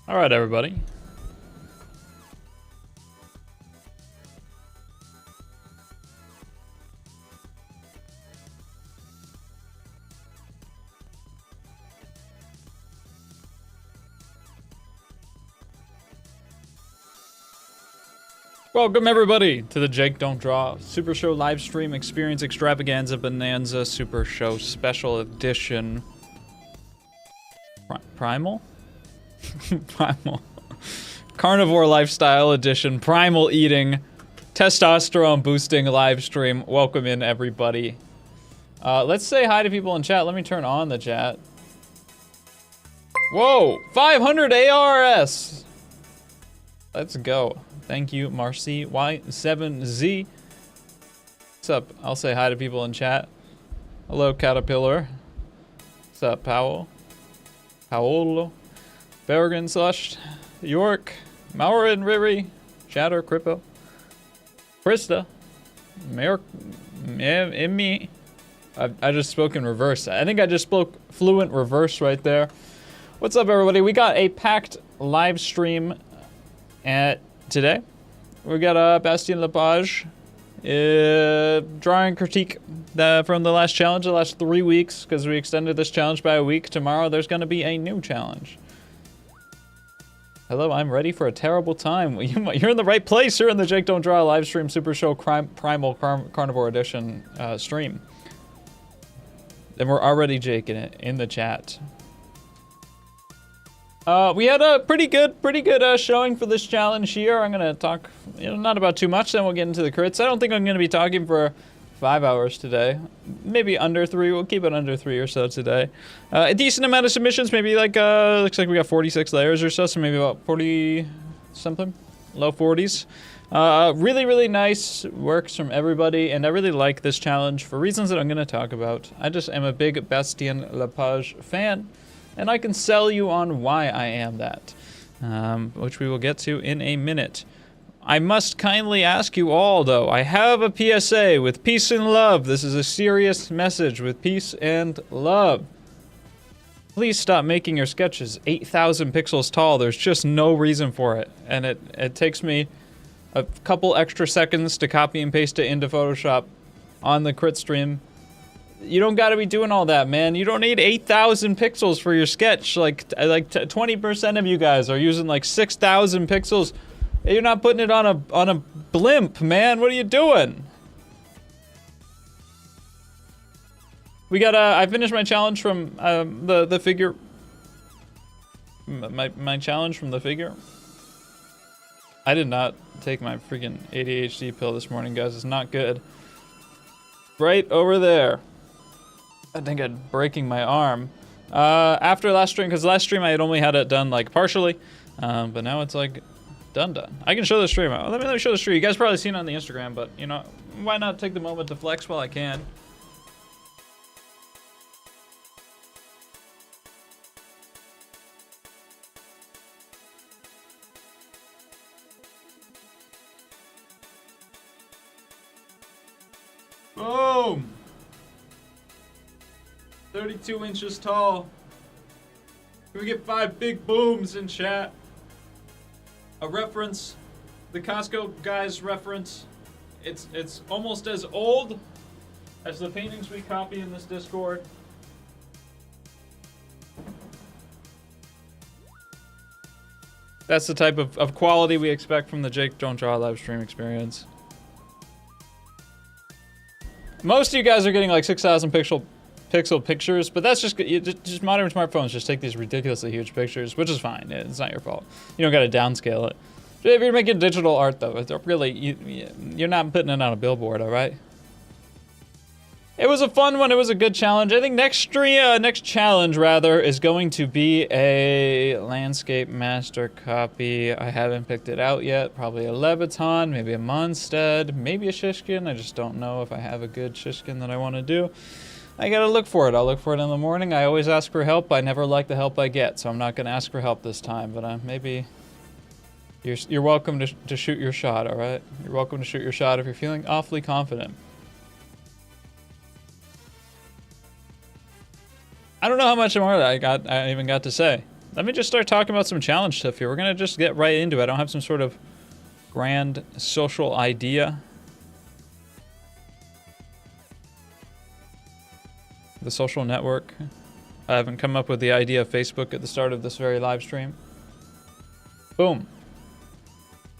All right, everybody. Welcome, everybody, to the Jake Don't Draw Super Show live stream experience extravaganza bonanza Super Show special edition. Primal? Primal. Carnivore lifestyle edition. Primal eating. Testosterone boosting live stream. Welcome in, everybody. Let's say hi to people in chat. Let me turn on the chat. Whoa! 500 ARS! Let's go. Thank you, Marcy Y7Z. What's up? I'll say hi to people in chat. Hello, Caterpillar. What's up, Powell? Paolo. Berrigan Slush. York. Maurin Riri. Shatter Crippo. Krista. Emmy. I just spoke in reverse. I think I just spoke fluent reverse right there. What's up, everybody? We got a packed live stream at today. We got Bastien Lepage drawing critique from the last challenge, the last 3 weeks, because we extended this challenge by a week. Tomorrow there's going to be a new challenge. Hello, I'm ready for a terrible time. You're in the right place. You're in the Jake Don't Draw live stream Super Show Primal Carnivore Edition stream. And we're already jaking it in the chat. We had a pretty good showing for this challenge here. I'm gonna talk, not about too much, then we'll get into the crits. I don't think I'm gonna be talking for 5 hours today. Maybe under 3, we'll keep it under 3 or so today. A decent amount of submissions, maybe like, looks like we got 46 layers or so, so maybe about 40 something, low 40s. Really nice works from everybody, and I really like this challenge for reasons that I'm gonna talk about. I just am a big Bastien Lepage fan. And I can sell you on why I am that, which we will get to in a minute. I must kindly ask you all, though, I have a PSA with peace and love. This is a serious message with peace and love. Please stop making your sketches 8,000 pixels tall. There's just no reason for it. And it takes me a couple extra seconds to copy and paste it into Photoshop on the crit stream. You don't gotta be doing all that, man. You don't need 8,000 pixels for your sketch. Like 20% of you guys are using like 6,000 pixels. You're not putting it on a blimp, man. What are you doing? We got I finished my challenge from the figure. My challenge from the figure. I did not take my freaking ADHD pill this morning, guys. It's not good. Right over there. I think I'm breaking my arm. After last stream, because last stream I had only had it done like partially, but now it's like done. I can show the stream. Let me show the stream. You guys probably seen it on the Instagram, but why not take the moment to flex while I can? Boom! 32 inches tall. Can we get 5 big booms in chat? A reference, the Costco guys reference. It's almost as old as the paintings we copy in this Discord. That's the type of quality we expect from the Jake Don't Draw live stream experience. Most of you guys are getting like 6,000 pixel pictures, but that's just modern smartphones just take these ridiculously huge pictures, which is fine. It's not your fault. You don't got to downscale it. If you're making digital art, though, it's really you're not putting it on a billboard, all right? It was a fun one. It was a good challenge. I think next challenge rather is going to be a landscape master copy. I haven't picked it out yet. Probably a Leviton, maybe a Mondstadt, maybe a Shishkin. I just don't know if I have a good Shishkin that I want to do. I gotta look for it. I'll look for it in the morning. I always ask for help. I never like the help I get, so I'm not gonna ask for help this time. But maybe you're welcome to shoot your shot. All right, you're welcome to shoot your shot if you're feeling awfully confident. I don't know how much more I even got to say. let me just start talking about some challenge stuff here. We're gonna just get right into it. I don't have some sort of grand social idea. The social network. I haven't come up with the idea of Facebook at the start of this very live stream. Boom.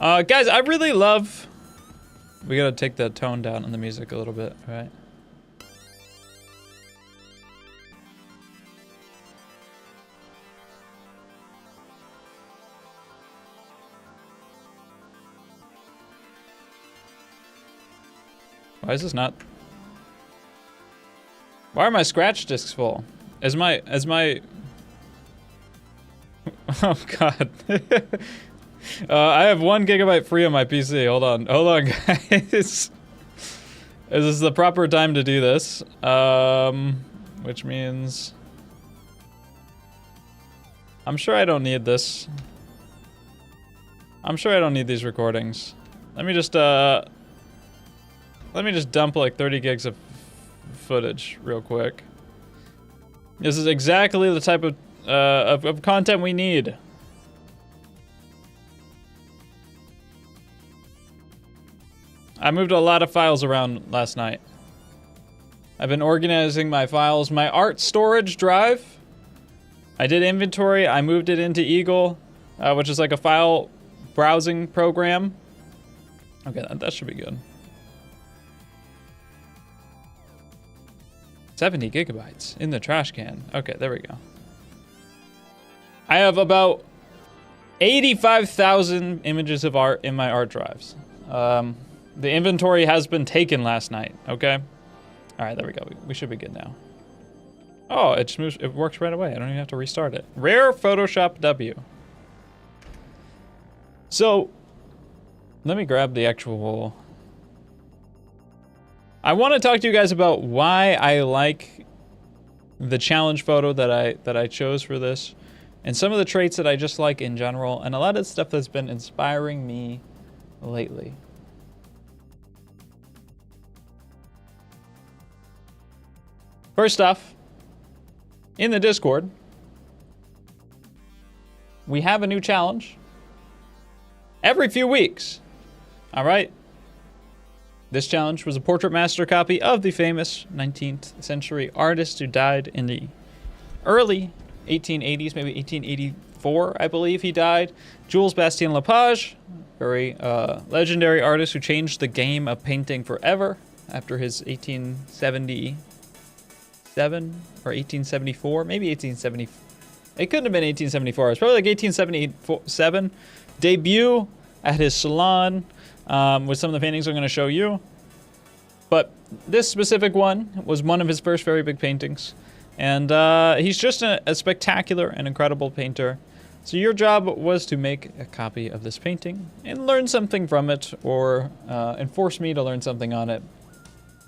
Guys, I really love... We gotta take the tone down on the music a little bit, right? Why is this not... Why are my scratch discs full? Is my... Oh god. I have 1 gigabyte free on my PC. Hold on, guys. Is this the proper time to do this? Which means... I'm sure I don't need this. I'm sure I don't need these recordings. Let me just dump like 30 gigs of footage real quick. This is exactly the type of content we need. I moved a lot of files around last night. I've been organizing my files. My art storage drive, I did inventory. I moved it into Eagle, which is like a file browsing program. Okay, that should be good. 70 gigabytes in the trash can. Okay, there we go. I have about 85,000 images of art in my art drives. The inventory has been taken last night, okay? All right, there we go. We should be good now. Oh, it just moves, it works right away. I don't even have to restart it. Rare Photoshop W. So, let me grab the actual... I want to talk to you guys about why I like the challenge photo that I chose for this, and some of the traits that I just like in general, and a lot of stuff that's been inspiring me lately. First off, in the Discord, we have a new challenge every few weeks. All right? This challenge was a portrait master copy of the famous 19th century artist who died in the early 1880s, maybe 1884, I believe he died. Jules Bastien Lepage, very legendary artist who changed the game of painting forever after his 1877 or 1874, maybe 1870. It couldn't have been 1874. It's probably like 1877 debut at his salon. With some of the paintings I'm going to show you. But this specific one was one of his first very big paintings. And he's just a spectacular and incredible painter. So your job was to make a copy of this painting and learn something from it, or enforce me to learn something on it.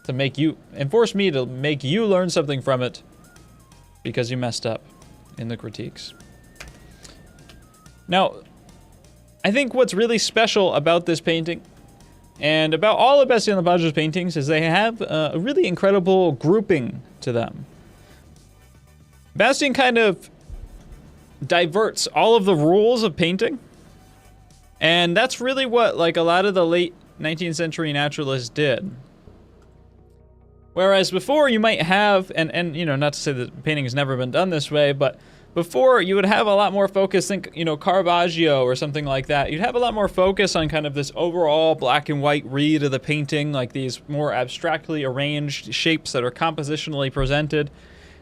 Enforce me to make you learn something from it because you messed up in the critiques. Now, I think what's really special about this painting and about all of Bastien Lepage's paintings is they have a really incredible grouping to them. Bastien kind of diverts all of the rules of painting, and that's really what like a lot of the late 19th century naturalists did. Whereas before you might have, and you know, not to say that painting has never been done this way, but before you would have a lot more focus, think, you know, Caravaggio or something like that. You'd have a lot more focus on kind of this overall black and white read of the painting, like these more abstractly arranged shapes that are compositionally presented.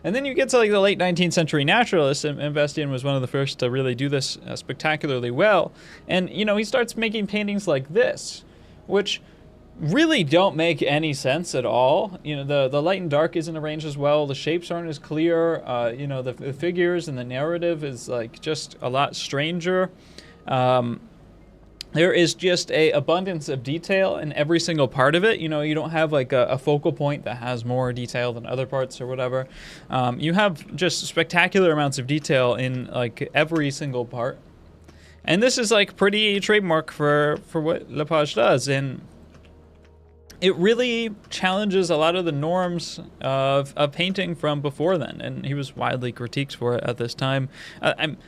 And then you get to like the late 19th century naturalists, and Bastien was one of the first to really do this spectacularly well. And, you know, he starts making paintings like this, which really don't make any sense at all. You know, the light and dark isn't arranged as well. The shapes aren't as clear. You know, the figures and the narrative is like just a lot stranger. There is just a abundance of detail in every single part of it. You know, you don't have like a focal point that has more detail than other parts or whatever. You have just spectacular amounts of detail in like every single part. And this is like pretty trademark for what Lepage does. And it really challenges a lot of the norms of painting from before then, and he was widely critiqued for it at this time.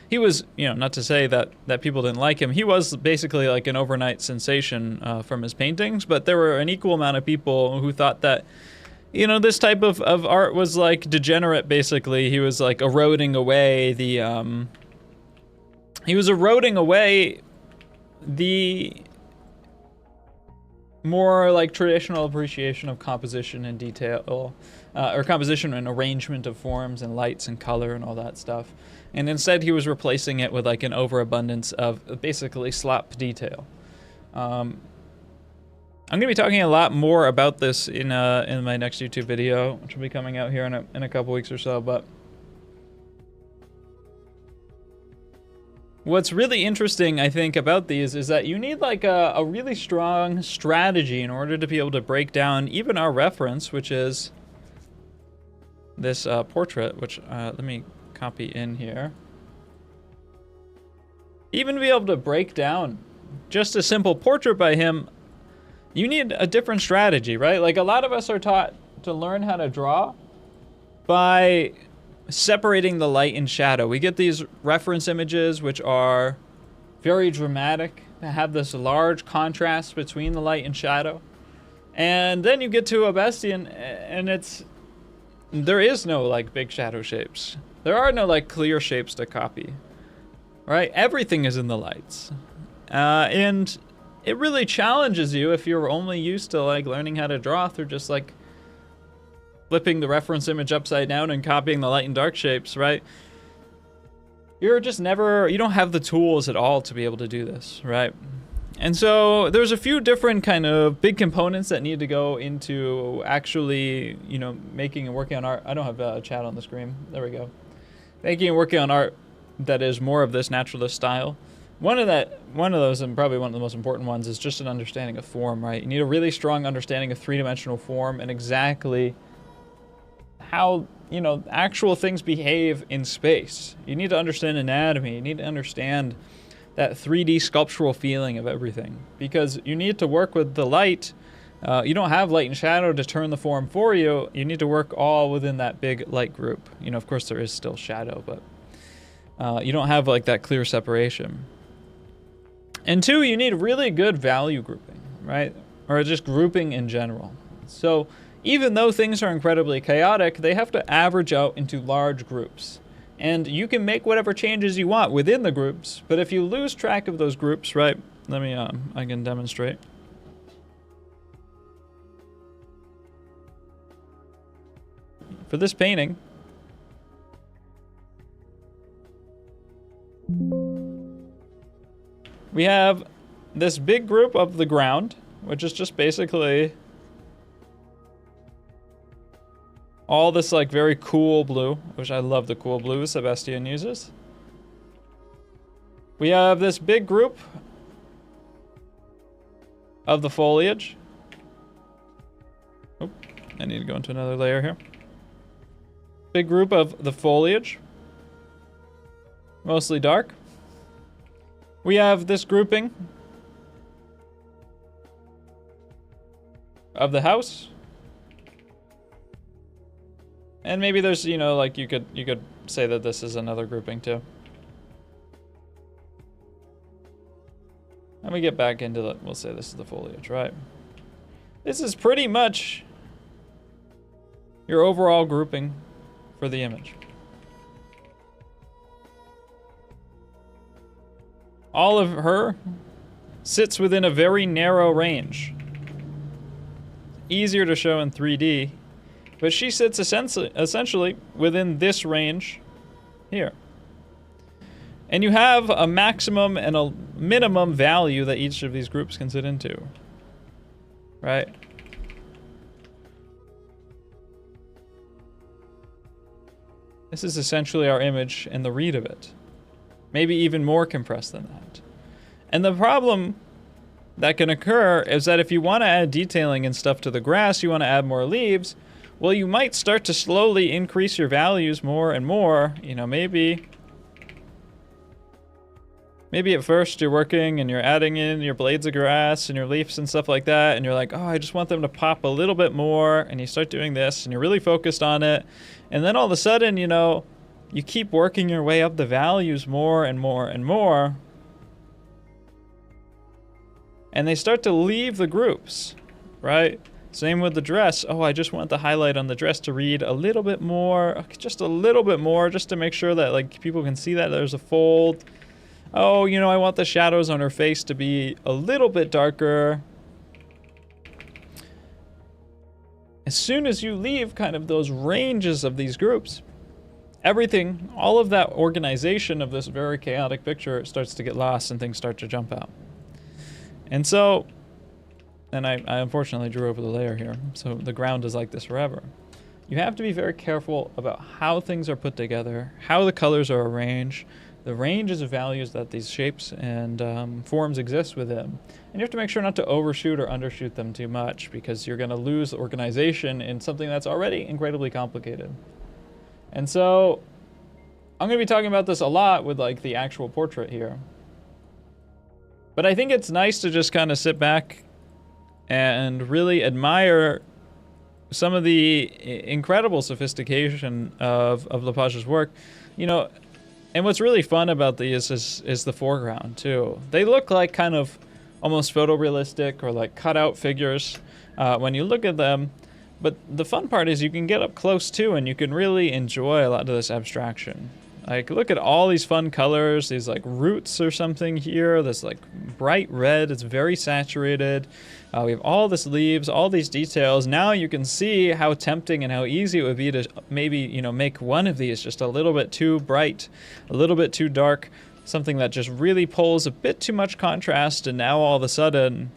He was, not to say that people didn't like him. He was basically like an overnight sensation from his paintings, but there were an equal amount of people who thought that, this type of art was like degenerate. Basically, he was like eroding away the more like traditional appreciation of composition and detail, or composition and arrangement of forms and lights and color and all that stuff. And instead he was replacing it with like an overabundance of basically slop detail. I'm going to be talking a lot more about this in my next YouTube video, which will be coming out here in a couple weeks or so, but what's really interesting, I think, about these is that you need like a really strong strategy in order to be able to break down even our reference, which is this portrait, which let me copy in here. Even to be able to break down just a simple portrait by him, you need a different strategy, right? Like a lot of us are taught to learn how to draw by separating the light and shadow. We get these reference images which are very dramatic, have this large contrast between the light and shadow. And then you get to a Bastien and there is no like big shadow shapes. There are no like clear shapes to copy, right? Everything is in the lights. And it really challenges you if you're only used to like learning how to draw through just like flipping the reference image upside down and copying the light and dark shapes, right? You don't have the tools at all to be able to do this, right? And so there's a few different kind of big components that need to go into actually, making and working on art. I don't have a chat on the screen. There we go. Making and working on art that is more of this naturalist style. One of those, and probably one of the most important ones, is just an understanding of form, right? You need a really strong understanding of three-dimensional form and exactly how, actual things behave in space. You need to understand anatomy. You need to understand that 3D sculptural feeling of everything, because you need to work with the light. You don't have light and shadow to turn the form for you. You need to work all within that big light group. Of course there is still shadow, but you don't have like that clear separation. And two, you need really good value grouping, right? Or just grouping in general. So even though things are incredibly chaotic, they have to average out into large groups. And you can make whatever changes you want within the groups, but if you lose track of those groups, right? Let me, I can demonstrate. For this painting, we have this big group of the ground, which is just basically all this like very cool blue, which I love the cool blues that Bastien uses. We have this big group of the foliage. Oh, I need to go into another layer here. Big group of the foliage, mostly dark. We have this grouping of the house. And maybe there's, like you could say that this is another grouping too. And we get back into we'll say this is the foliage, right? This is pretty much your overall grouping for the image. All of her sits within a very narrow range. Easier to show in 3D. But she sits essentially within this range here. And you have a maximum and a minimum value that each of these groups can sit into. Right? This is essentially our image and the read of it. Maybe even more compressed than that. And the problem that can occur is that if you want to add detailing and stuff to the grass, you want to add more leaves, well, you might start to slowly increase your values more and more. Maybe maybe at first you're working and you're adding in your blades of grass and your leaves and stuff like that, and you're like, oh, I just want them to pop a little bit more, and you start doing this and you're really focused on it, and then all of a sudden, you know, you keep working your way up the values more and more and more, and they start to leave the groups, right? Same with the dress. Oh, I just want the highlight on the dress to read a little bit more, just a little bit more, just to make sure that like people can see that there's a fold. Oh, you know, I want the shadows on her face to be a little bit darker. As soon as you leave kind of those ranges of these groups, everything, all of that organization of this very chaotic picture starts to get lost and things start to jump out. And so, and I unfortunately drew over the layer here, so the ground is like this forever. You have to be very careful about how things are put together, how the colors are arranged, the ranges of values that these shapes and forms exist within. And you have to make sure not to overshoot or undershoot them too much, because you're going to lose organization in something that's already incredibly complicated. And so I'm going to be talking about this a lot with like the actual portrait here. But I think it's nice to just kind of sit back and really admire some of the incredible sophistication of Lepage's work. You know, and what's really fun about these is the foreground too. They look like kind of almost photorealistic or like cutout figures when you look at them. But the fun part is you can get up close too, and you can really enjoy a lot of this abstraction. Like, look at all these fun colors, these like roots or something here, this like bright red, it's very saturated. We have all this leaves, all these details. Now you can see how tempting and how easy it would be to maybe, you know, make one of these just a little bit too bright, a little bit too dark, something that just really pulls a bit too much contrast, and now all of a sudden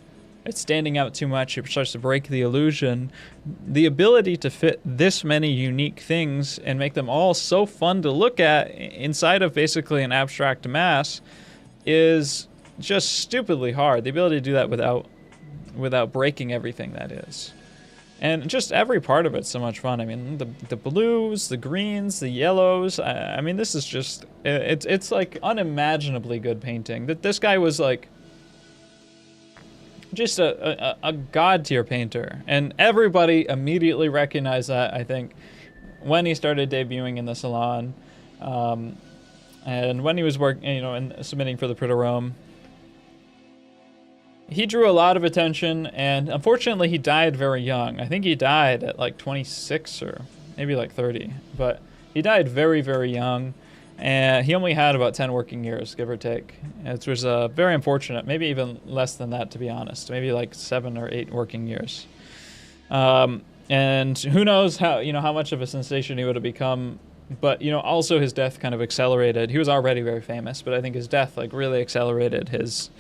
it's standing out too much. It starts to break the illusion. The ability to fit this many unique things and make them all so fun to look at inside of basically an abstract mass is just stupidly hard. The ability to do that without breaking everything that is. And just every part of it's so much fun. I mean, the blues, the greens, the yellows. I mean, this is just, it's like unimaginably good painting. That this guy was like, just a god tier painter, and everybody immediately recognized that, I think, when he started debuting in the salon, and when he was working, you know, and submitting for the Prix de Rome. He drew a lot of attention, and unfortunately he died very young. I think he died at like 26 or maybe like 30, but he died very, very young. And he only had about 10 working years, give or take. It was very unfortunate, maybe even less than that, to be honest. Maybe like 7 or 8 working years. And who knows how much of a sensation he would have become. But, you know, also his death kind of accelerated. He was already very famous, but I think his death like really accelerated his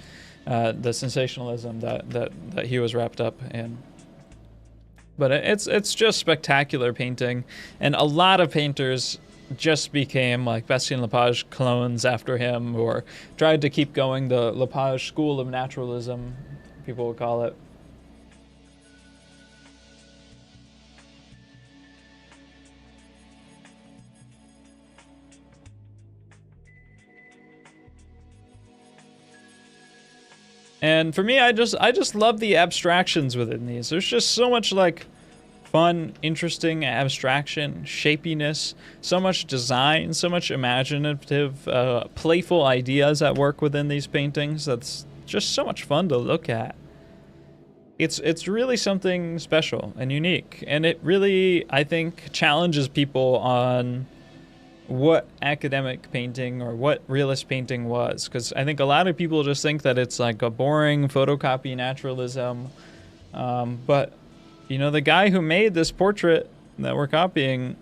the sensationalism that he was wrapped up in. But it's just spectacular painting, and a lot of painters just became like Bastien Lepage clones after him, or tried to keep going the Lepage school of naturalism, people would call it. And for me, I just love the abstractions within these. There's just so much like fun, interesting abstraction, shapiness, so much design, so much imaginative, playful ideas at work within these paintings. That's just so much fun to look at. It's really something special and unique, and it really, I think, challenges people on what academic painting or what realist painting was, because I think a lot of people just think that it's like a boring photocopy naturalism, but you know, the guy who made this portrait that we're copying,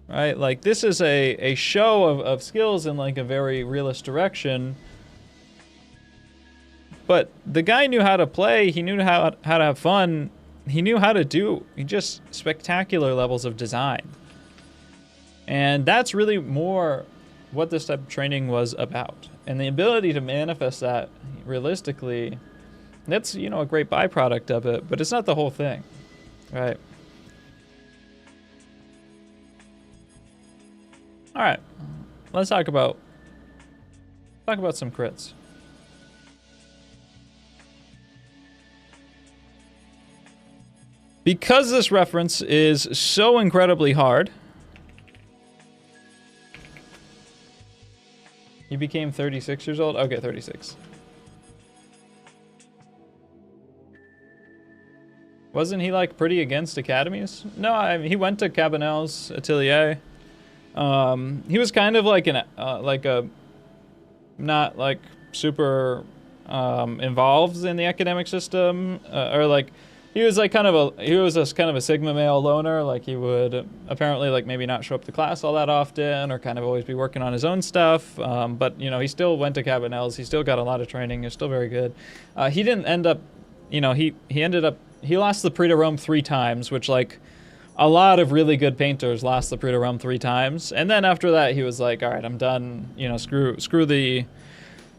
right? Like, this is a show of skills in like a very realist direction. But the guy knew how to play. He knew how to have fun. He knew how to do just spectacular levels of design. And that's really more what this type of training was about. And the ability to manifest that realistically, that's, you know, a great byproduct of it, but it's not the whole thing, right? All right, let's talk about talk about some crits. Because this reference is so incredibly hard, he became 36 years old? Okay, 36. Wasn't he, like, pretty against academies? No, I mean, he went to Cabanel's Atelier. He was kind of like not, like, super involved in the academic system, or, like, he was kind of a Sigma male loner. Like, he would apparently, like, maybe not show up to class all that often, or kind of always be working on his own stuff. But, you know, he still went to Cabanel's. He still got a lot of training. He was still very good. He didn't end up, you know, he lost the Prix de Rome 3 times, which, like, a lot of really good painters lost the Prix de Rome 3 times. And then after that, he was like, all right, I'm done. You know, screw the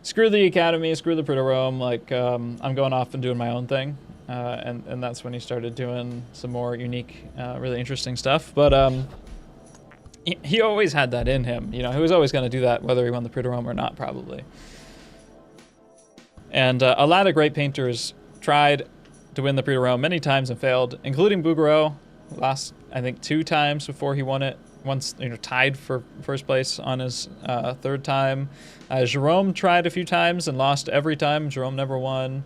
academy, screw the Prix de Rome. Like, I'm going off and doing my own thing. And that's when he started doing some more unique, really interesting stuff. But he always had that in him. You know, he was always going to do that, whether he won the Prix de Rome or not, probably. And a lot of great painters tried to win the Prix de Rome many times and failed, including Bouguereau. Lost, I think, 2 times before he won it. Once, you know, tied for first place on his 3rd time. Jerome tried a few times and lost every time. Jerome never won.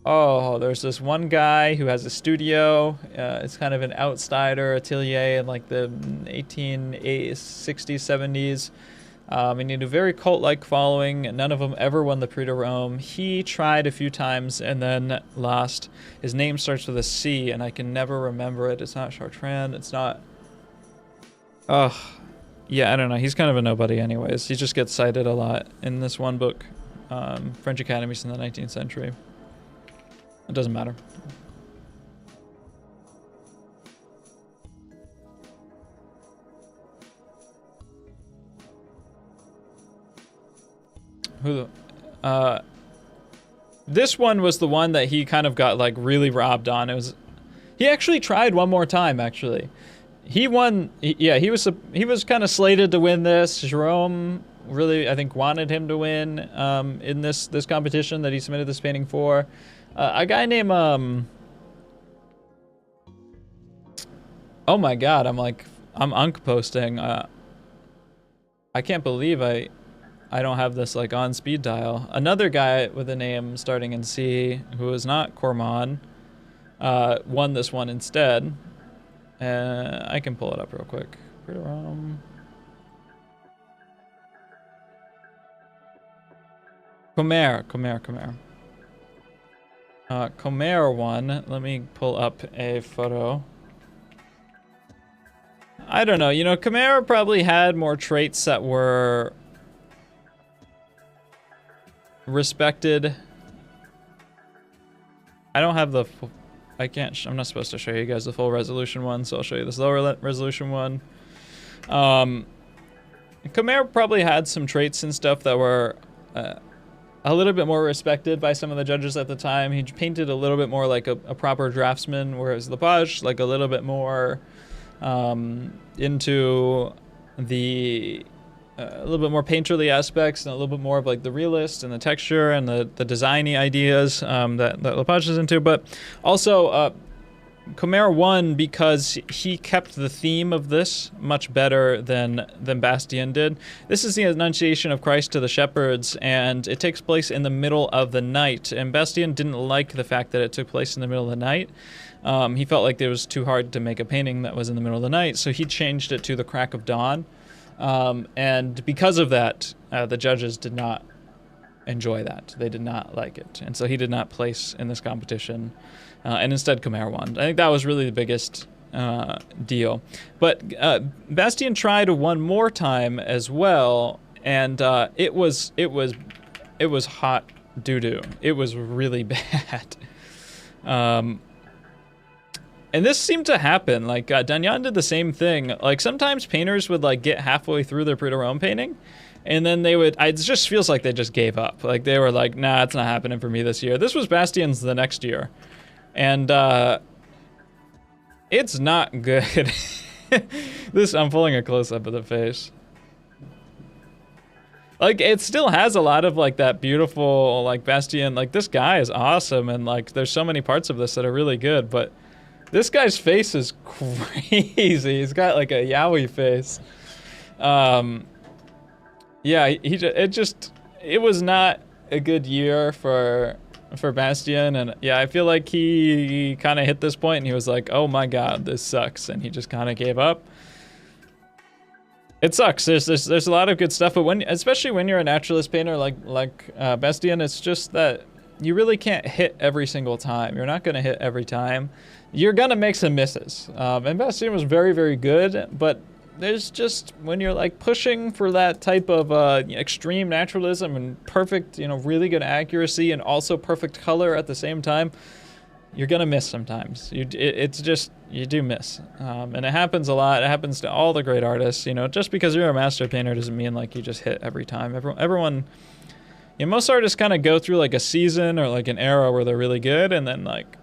Oh, there's this one guy who has a studio. It's kind of an outsider atelier in, like, the 1860s, 70s. And he had a very cult-like following. None of them ever won the Prix de Rome. He tried a few times and then lost. His name starts with a C, and I can never remember it. It's not Chartrand. It's not... Oh, yeah, I don't know. He's kind of a nobody anyways. He just gets cited a lot in this one book, French Academies in the 19th Century. It doesn't matter. This one was the one that he kind of got, like, really robbed on. He actually tried one more time, actually. He won, he was kind of slated to win this. Jerome really, I think, wanted him to win in this competition that he submitted this painting for. A guy named, oh my god, I'm unk posting. I can't believe I don't have this, like, on speed dial. Another guy with a name starting in C, who is not Cormon, won this one instead. I can pull it up real quick. Comer. Comer won. Let me pull up a photo. I don't know. You know, Comer probably had more traits that were respected. I don't have the full, I'm not supposed to show you guys the full resolution one, so I'll show you this lower resolution one. Comer probably had some traits and stuff that were a little bit more respected by some of the judges at the time. He painted a little bit more like a proper draftsman, whereas Lepage, like, a little bit more into the a little bit more painterly aspects and a little bit more of, like, the realist and the texture and the designy ideas that Lepage is into. But also, Comer won because he kept the theme of this much better than Bastien did. This is the Annunciation of Christ to the shepherds, and it takes place in the middle of the night. And Bastien didn't like the fact that it took place in the middle of the night. He felt like it was too hard to make a painting that was in the middle of the night, so he changed it to the crack of dawn. And because of that, the judges did not enjoy that. They did not like it. And so he did not place in this competition. And instead, Comer won. I think that was really the biggest deal. But Bastien tried one more time as well, and it was hot doo-doo. It was really bad. And this seemed to happen. Like, Dagnan did the same thing. Like, sometimes painters would, like, get halfway through their Prix de Rome painting, and then they would, it just feels like they just gave up. Like, they were like, nah, it's not happening for me this year. This was Bastien's the next year. And it's not good. I'm pulling a close-up of the face. Like, it still has a lot of, like, that beautiful, like, Bastien. Like, this guy is awesome, and, like, there's so many parts of this that are really good, but this guy's face is crazy. He's got, like, a yaoi face. Yeah, it was not a good year for Bastien, and yeah, I feel like he kind of hit this point, and he was like, oh my god, this sucks, and he just kind of gave up. It sucks. There's a lot of good stuff, but especially when you're a naturalist painter like Bastien, it's just that you really can't hit every single time. You're not going to hit every time. You're going to make some misses. And Bastien was very, very good, but there's just, when you're like pushing for that type of extreme naturalism and perfect, really good accuracy and also perfect color at the same time, you're gonna miss sometimes. It's just, you do miss. And it happens a lot. It happens to all the great artists. Just because you're a master painter doesn't mean like you just hit every time. Everyone, most artists kind of go through like a season or like an era where they're really good, and then like,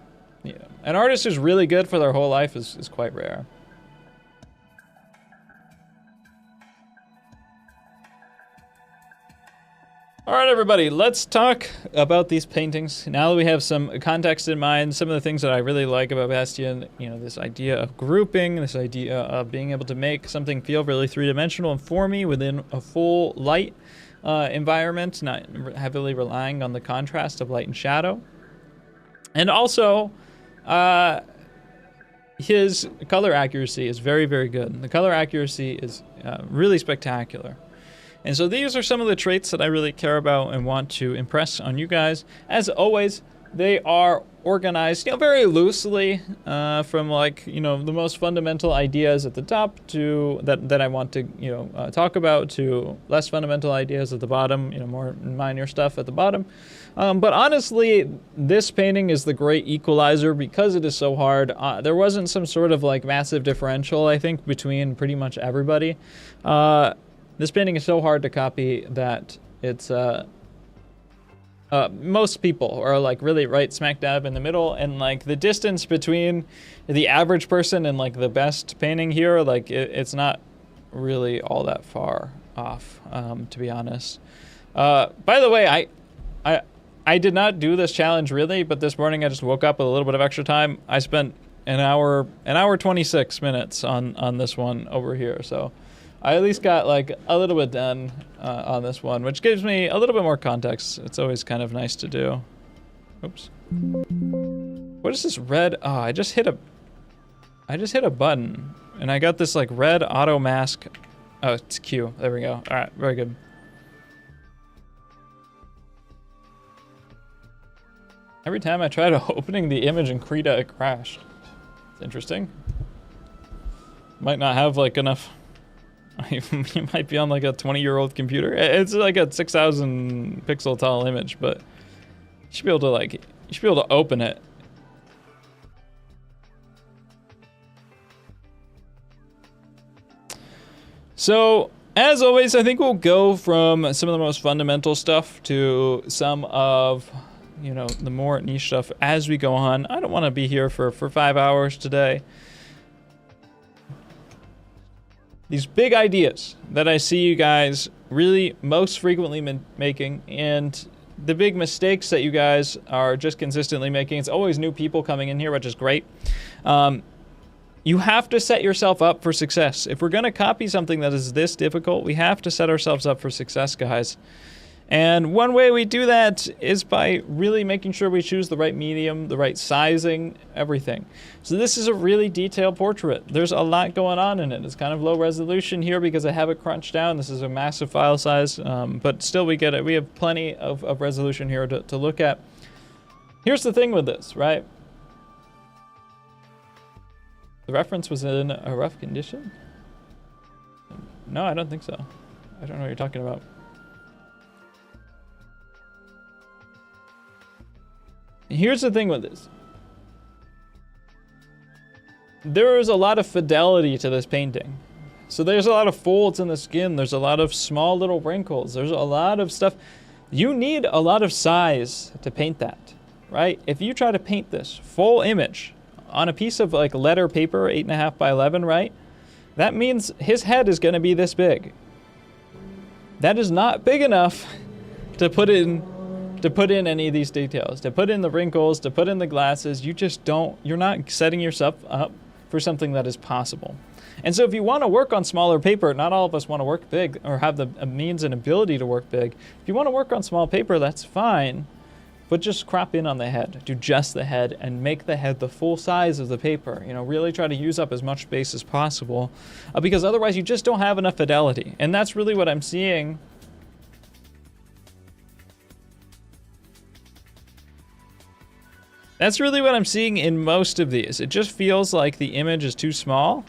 an artist who's really good for their whole life is quite rare. All right, everybody, let's talk about these paintings. Now that we have some context in mind, some of the things that I really like about Bastien, this idea of grouping, this idea of being able to make something feel really three-dimensional and formy within a full light environment, not heavily relying on the contrast of light and shadow. And also, his color accuracy is very, very good. The color accuracy is really spectacular. And so these are some of the traits that I really care about and want to impress on you guys. As always, they are organized, very loosely, from like, the most fundamental ideas at the top to that I want to, talk about, to less fundamental ideas at the bottom, more minor stuff at the bottom. But honestly, this painting is the great equalizer because it is so hard. There wasn't some sort of like massive differential, I think, between pretty much everybody. This painting is so hard to copy that it's, most people are like really right smack dab in the middle, and like the distance between the average person and like the best painting here, like it's not really all that far off, to be honest. By the way, I did not do this challenge really, but this morning I just woke up with a little bit of extra time. I spent an hour 26 minutes on this one over here, so I at least got like a little bit done on this one, which gives me a little bit more context. It's always kind of nice to do. Oops. What is this red? Oh, I just hit a button, and I got this like red auto mask. Oh, it's Q. There we go. All right, very good. Every time I tried opening the image in Krita, it crashed. It's interesting. Might not have like enough. You might be on like a 20-year-old computer. It's like a 6,000 pixel tall image, but you should be able to open it. So, as always, I think we'll go from some of the most fundamental stuff to some of, the more niche stuff as we go on. I don't want to be here for 5 hours today. These big ideas that I see you guys really most frequently making, and the big mistakes that you guys are just consistently making. It's always new people coming in here, which is great. You have to set yourself up for success. If we're going to copy something that is this difficult, we have to set ourselves up for success, guys. And one way we do that is by really making sure we choose the right medium, the right sizing, everything. So this is a really detailed portrait. There's a lot going on in it. It's kind of low resolution here because I have it crunched down. This is a massive file size, but still we get it. We have plenty of resolution here to look at. Here's the thing with this, right? The reference was in a rough condition? No, I don't think so. I don't know what you're talking about. Here's the thing with this. There is a lot of fidelity to this painting. So there's a lot of folds in the skin. There's a lot of small little wrinkles. There's a lot of stuff. You need a lot of size to paint that, right? If you try to paint this full image on a piece of like letter paper, 8.5 by 11, right? That means his head is going to be this big. that is not big enough to put in any of these details, to put in the wrinkles, to put in the glasses. You're not setting yourself up for something that is possible. And so if you want to work on smaller paper, not all of us want to work big or have the means and ability to work big. If you want to work on small paper, that's fine, but just crop in on the head. Do just the head and make the head the full size of the paper. Really try to use up as much space as possible, because otherwise you just don't have enough fidelity. And that's really what I'm seeing. That's really what I'm seeing in most of these. It just feels like the image is too small,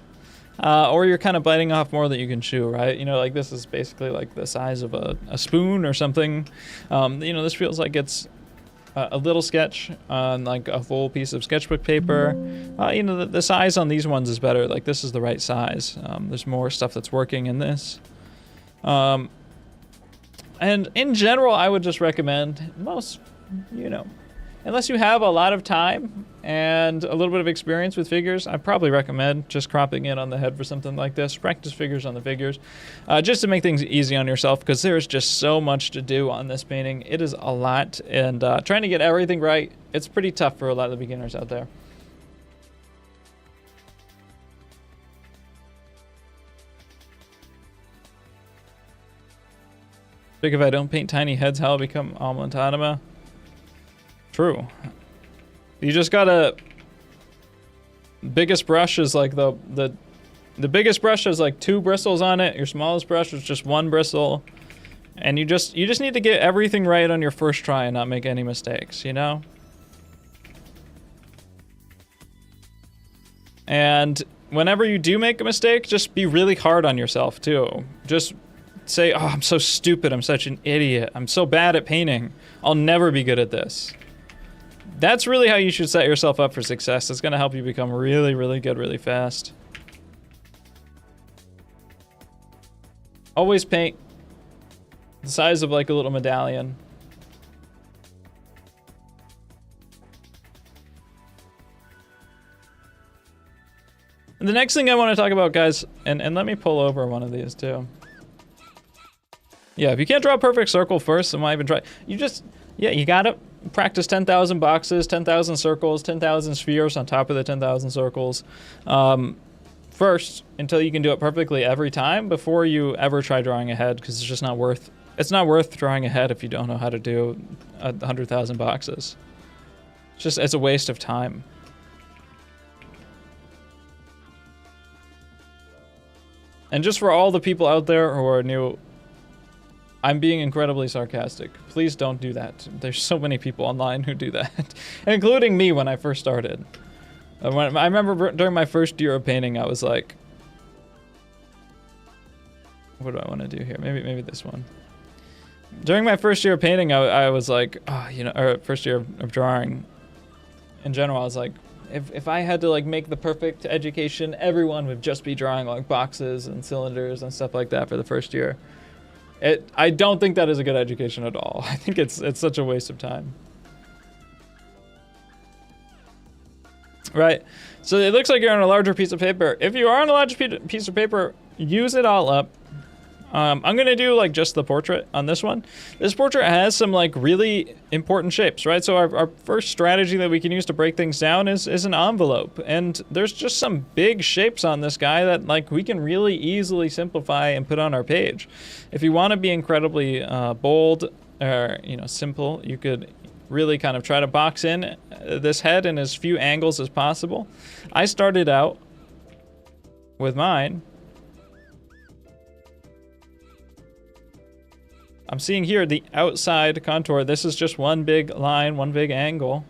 or you're kind of biting off more than you can chew, right? Like this is basically like the size of a spoon or something. This feels like it's a little sketch on like a full piece of sketchbook paper. The size on these ones is better. Like this is the right size. There's more stuff that's working in this. And in general, I would just recommend unless you have a lot of time and a little bit of experience with figures, I probably recommend just cropping in on the head for something like this. Practice figures on the figures, just to make things easy on yourself, because there's just so much to do on this painting. It is a lot, and trying to get everything right, it's pretty tough for a lot of the beginners out there. Think if I don't paint tiny heads, how I'll become almond automata? True. You just gotta. Biggest brush is like the biggest brush has like 2 bristles on it. Your smallest brush is just 1 bristle, and you just need to get everything right on your first try and not make any mistakes. And whenever you do make a mistake, just be really hard on yourself too. Just say, "Oh, I'm so stupid. I'm such an idiot. I'm so bad at painting. I'll never be good at this." That's really how you should set yourself up for success. It's going to help you become really, really good really fast. Always paint the size of like a little medallion. And the next thing I want to talk about, guys, and let me pull over one of these too. Yeah, if you can't draw a perfect circle first, then why even try? You gotta practice 10,000 boxes, 10,000 circles, 10,000 spheres on top of the 10,000 circles first, until you can do it perfectly every time before you ever try drawing a head, because it's just not worth. It's not worth drawing a head if you don't know how to do 100,000 boxes. It's a waste of time. And just for all the people out there who are new, I'm being incredibly sarcastic. Please don't do that. There's so many people online who do that, including me when I first started. I remember during my first year of painting, I was like, what do I want to do here? Maybe this one. During my first year of painting, I was like, or first year of drawing in general, I was like, if I had to like make the perfect education, everyone would just be drawing like boxes and cylinders and stuff like that for the first year. I don't think that is a good education at all. I think it's such a waste of time. Right, so it looks like you're on a larger piece of paper. If you are on a larger piece of paper, use it all up. I'm gonna do like just the portrait on this one. This portrait has some like really important shapes, right? So our first strategy that we can use to break things down is an envelope. And there's just some big shapes on this guy that like we can really easily simplify and put on our page. If you want to be incredibly bold or simple, you could really kind of try to box in this head in as few angles as possible. I started out with mine. I'm seeing here the outside contour. This is just one big line, one big angle.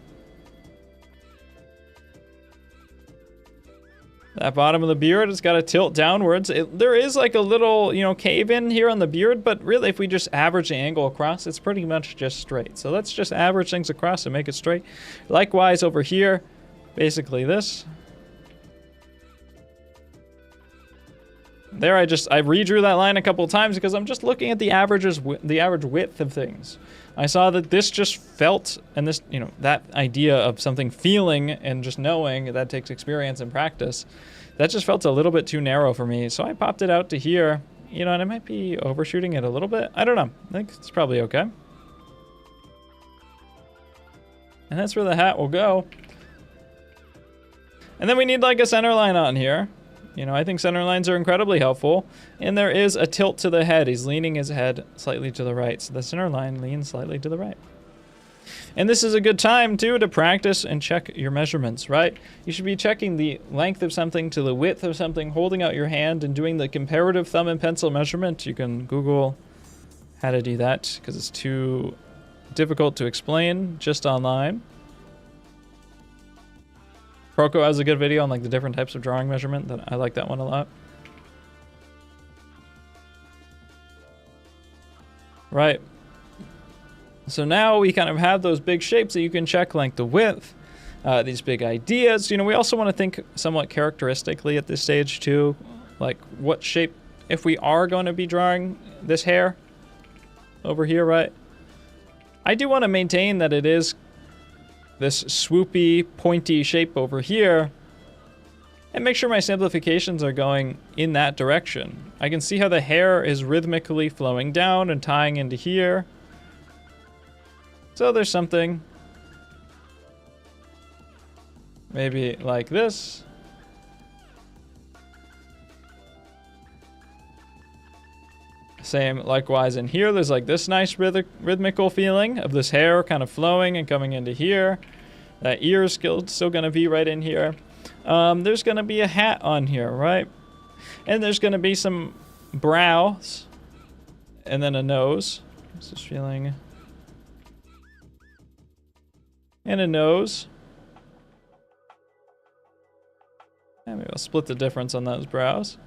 That bottom of the beard has got to tilt downwards. There is like a little, cave in here on the beard, but really if we just average the angle across, it's pretty much just straight. So let's just average things across and make it straight. Likewise over here, basically this. There I redrew that line a couple of times because I'm just looking at the average width of things. I saw that this just felt, and this, that idea of something feeling and just knowing, that takes experience and practice, that just felt a little bit too narrow for me. So I popped it out to here, you know, and I might be overshooting it a little bit. I don't know. I think it's probably okay. And that's where the hat will go. And then we need like a center line on here. You know, I think center lines are incredibly helpful. And there is a tilt to the head. He's leaning his head slightly to the right. So the center line leans slightly to the right. And this is a good time, too, to practice and check your measurements, right? You should be checking the length of something to the width of something, holding out your hand and doing the comparative thumb and pencil measurement. You can Google how to do that because it's too difficult to explain just online. Croco has a good video on like the different types of drawing measurement. That I like that one a lot. Right. So now we kind of have those big shapes that you can check length to width, these big ideas. You know, we also want to think somewhat characteristically at this stage too, like what shape, if we are going to be drawing this hair over here, right? I do want to maintain that it is this swoopy, pointy shape over here, and make sure my simplifications are going in that direction. I can see how the hair is rhythmically flowing down and tying into here. So there's something maybe like this. Same likewise in here. There's like this nice rhythmical feeling of this hair kind of flowing and coming into here. That ear is still going to be right in here. There's going to be a hat on here, right? And there's going to be some brows and then a nose. What's this feeling? And a nose. And maybe I'll split the difference on those brows.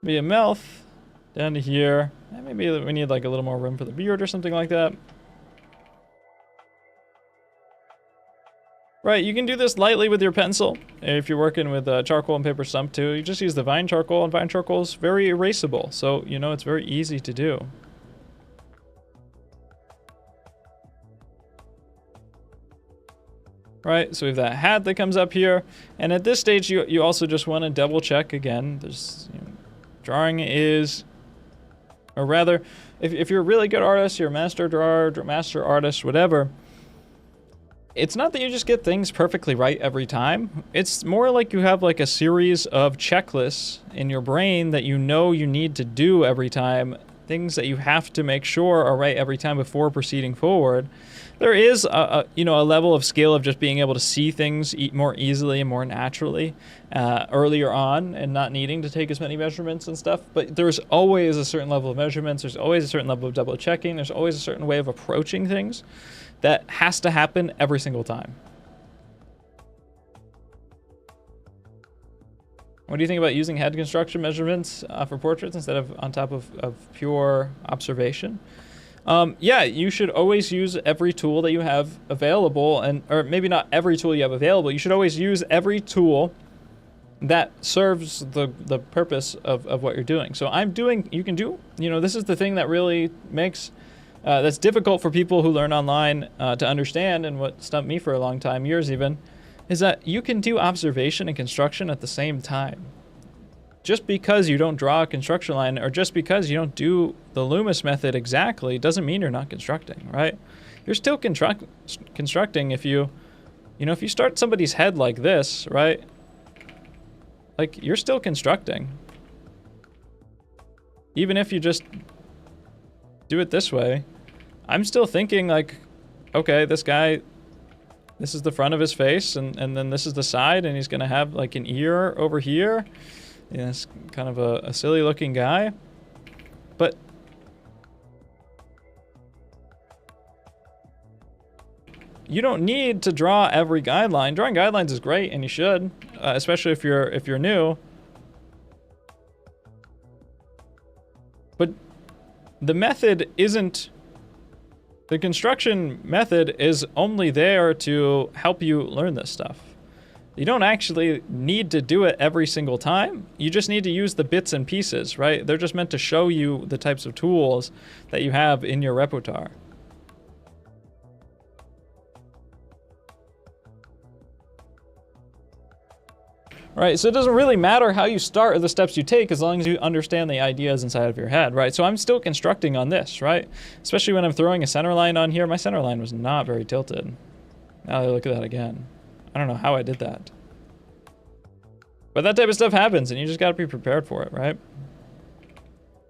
Be a mouth down to here. And maybe we need like a little more room for the beard or something like that. Right, you can do this lightly with your pencil. If you're working with charcoal and paper stump too, you just use the vine charcoal, and vine charcoal is very erasable. So, you know, it's very easy to do. Right, so we have that hat that comes up here. And at this stage, you also just want to double check again. There's, you know, drawing is, or rather, if you're a really good artist, you're a master drawer, master artist, whatever, it's not that you just get things perfectly right every time. It's more like you have like a series of checklists in your brain that you know you need to do every time, things that you have to make sure are right every time before proceeding forward. There is a level of skill of just being able to see things more easily and more naturally earlier on and not needing to take as many measurements and stuff. But there's always a certain level of measurements. There's always a certain level of double checking. There's always a certain way of approaching things that has to happen every single time. What do you think about using head construction measurements for portraits instead of on top of pure observation? Yeah, you should always use every tool that you have available, or maybe not every tool you have available. You should always use every tool that serves the purpose of what you're doing. So this is the thing that really makes, that's difficult for people who learn online to understand, and what stumped me for a long time, years even, is that you can do observation and construction at the same time. Just because you don't draw a construction line, or just because you don't do the Loomis method exactly, doesn't mean you're not constructing, right? You're still constructing if you start somebody's head like this, right? Like, you're still constructing. Even if you just do it this way, I'm still thinking like, okay, this guy, this is the front of his face, and then this is the side, and he's gonna have like an ear over here. Yeah, it's kind of a silly looking guy, but you don't need to draw every guideline. Drawing guidelines is great, and you should, especially if you're new. But the construction method is only there to help you learn this stuff. You don't actually need to do it every single time. You just need to use the bits and pieces, right? They're just meant to show you the types of tools that you have in your repertoire. right? So it doesn't really matter how you start or the steps you take as long as you understand the ideas inside of your head, right? So I'm still constructing on this, right? Especially when I'm throwing a center line on here. My center line was not very tilted. Now I look at that again. I don't know how I did that. But that type of stuff happens, and you just gotta be prepared for it, right?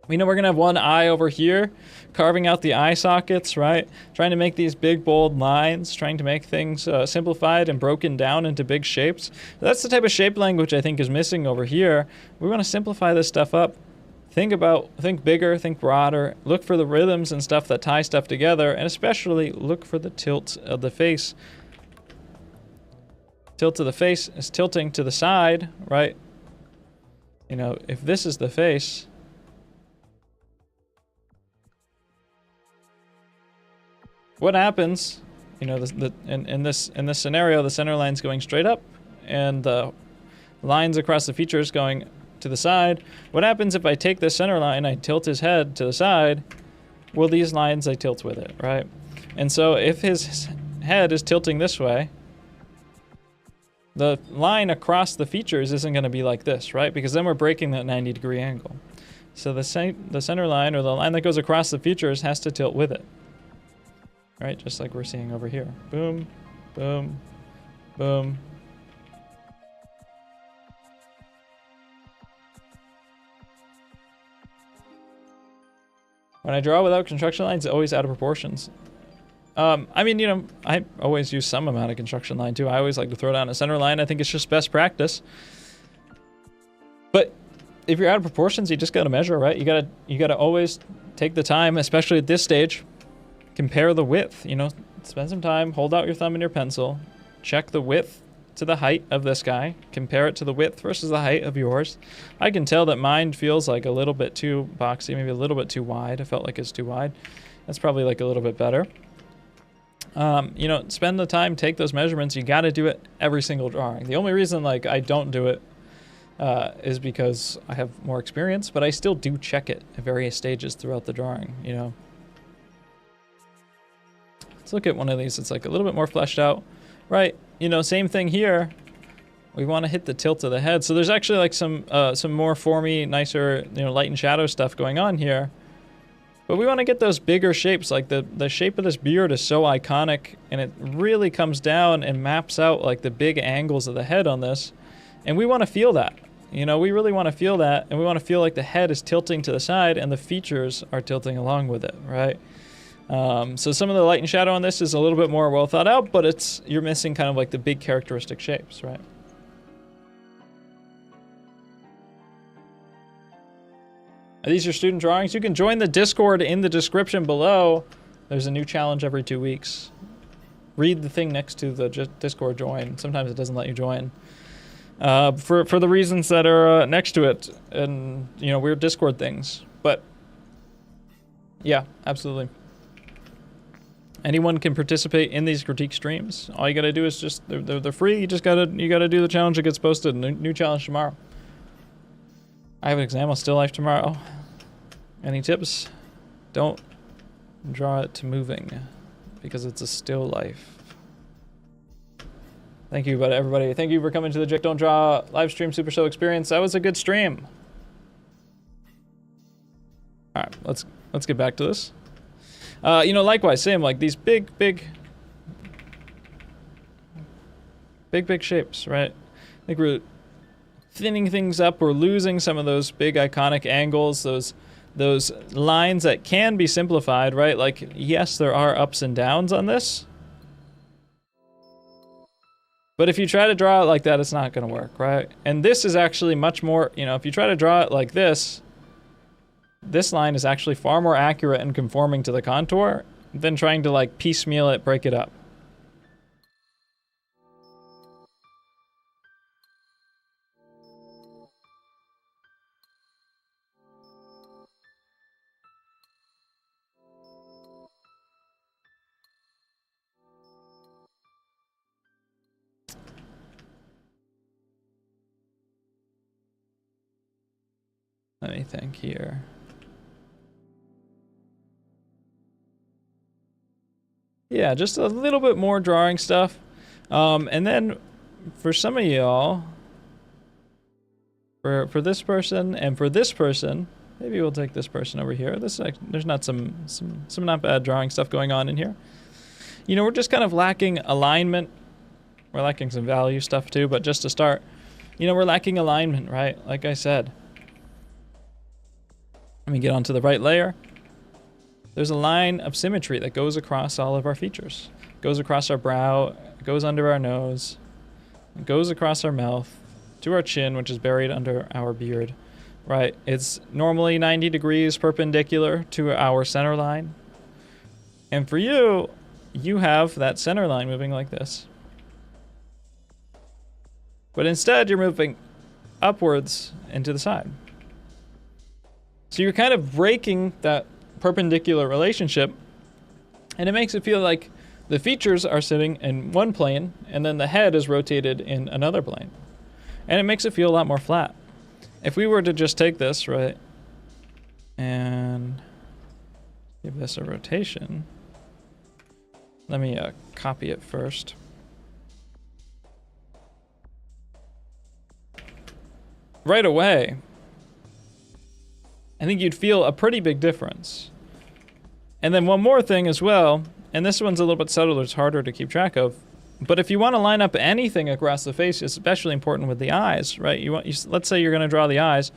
We know we're gonna have one eye over here, carving out the eye sockets, right? Trying to make these big, bold lines, trying to make things simplified and broken down into big shapes. That's the type of shape language I think is missing over here. We wanna simplify this stuff up. Think bigger, think broader, look for the rhythms and stuff that tie stuff together, and especially look for the tilt of the face. Tilt of the face is tilting to the side, right? You know, if this is the face, what happens, you know, in this scenario, the center line's going straight up and the lines across the features going to the side. What happens if I take this center line, I tilt his head to the side? Well, these lines I tilt with it, right? And so if his head is tilting this way, the line across the features isn't going to be like this, right? Because then we're breaking that 90-degree angle. So the center line, or the line that goes across the features, has to tilt with it. Right, just like we're seeing over here. Boom, boom, boom. When I draw without construction lines, it's always out of proportions. I mean, you know, I always use some amount of construction line too. I always like to throw down a center line. I think it's just best practice. But if you're out of proportions, you just gotta measure, right? You gotta always take the time, especially at this stage. Compare the width, you know, spend some time, hold out your thumb and your pencil, check the width to the height of this guy, compare it to the width versus the height of yours. I can tell that mine feels like a little bit too boxy, maybe a little bit too wide. I felt like it's too wide. That's probably like a little bit better. You know, spend the time, take those measurements. You got to do it every single drawing. The only reason like I don't do it is because I have more experience, but I still do check it at various stages throughout the drawing, you know. Let's look at one of these that's like a little bit more fleshed out, right? You know, same thing here. We want to hit the tilt of the head. So there's actually like some more formy, nicer, you know, light and shadow stuff going on here. But we want to get those bigger shapes. Like the shape of this beard is so iconic, and it really comes down and maps out like the big angles of the head on this. And we want to feel that. You know, we really want to feel that, and we want to feel like the head is tilting to the side and the features are tilting along with it, right? So some of the light and shadow on this is a little bit more well thought out, but you're missing kind of like the big characteristic shapes, right? Are these your student drawings? You can join the Discord in the description below. There's a new challenge every 2 weeks. Read the thing next to the Discord join. Sometimes it doesn't let you join. For the reasons that are next to it, and you know, weird Discord things. But yeah, absolutely. Anyone can participate in these critique streams. All you gotta do is just they're free. You gotta do the challenge that gets posted. New challenge tomorrow. I have an exam on still life tomorrow. Any tips? Don't draw it to moving because it's a still life. Thank you, everybody. Thank you for coming to the Jake Don't Draw live stream Super Show experience. That was a good stream. All right, let's get back to this. You know, likewise, same like these big shapes, right? I think we're thinning things up. We're losing some of those big iconic angles, those lines that can be simplified, right? Like, yes, there are ups and downs on this. But if you try to draw it like that, it's not going to work, right? And this is actually much more, you know, if you try to draw it like this line is actually far more accurate and conforming to the contour than trying to like piecemeal it, break it up. Let me think here. Yeah, just a little bit more drawing stuff. And then for some of y'all, for this person, and for this person, maybe we'll take this person over here. There's not some not bad drawing stuff going on in here. You know, we're just kind of lacking alignment. We're lacking some value stuff too, but just to start, you know, we're lacking alignment, right? Like I said. Let me get onto the right layer. There's a line of symmetry that goes across all of our features. Goes across our brow, goes under our nose, goes across our mouth, to our chin, which is buried under our beard, right? It's normally 90 degrees perpendicular to our center line. And for you, you have that center line moving like this. But instead, you're moving upwards and to the side. So you're kind of breaking that perpendicular relationship, and it makes it feel like the features are sitting in one plane, and then the head is rotated in another plane. And it makes it feel a lot more flat. If we were to just take this, right, and give this a rotation, let me copy it first. Right away, I think you'd feel a pretty big difference. And then one more thing as well, and this one's a little bit subtler, it's harder to keep track of, but if you want to line up anything across the face, it's especially important with the eyes, right? Let's say you're going to draw the eyes.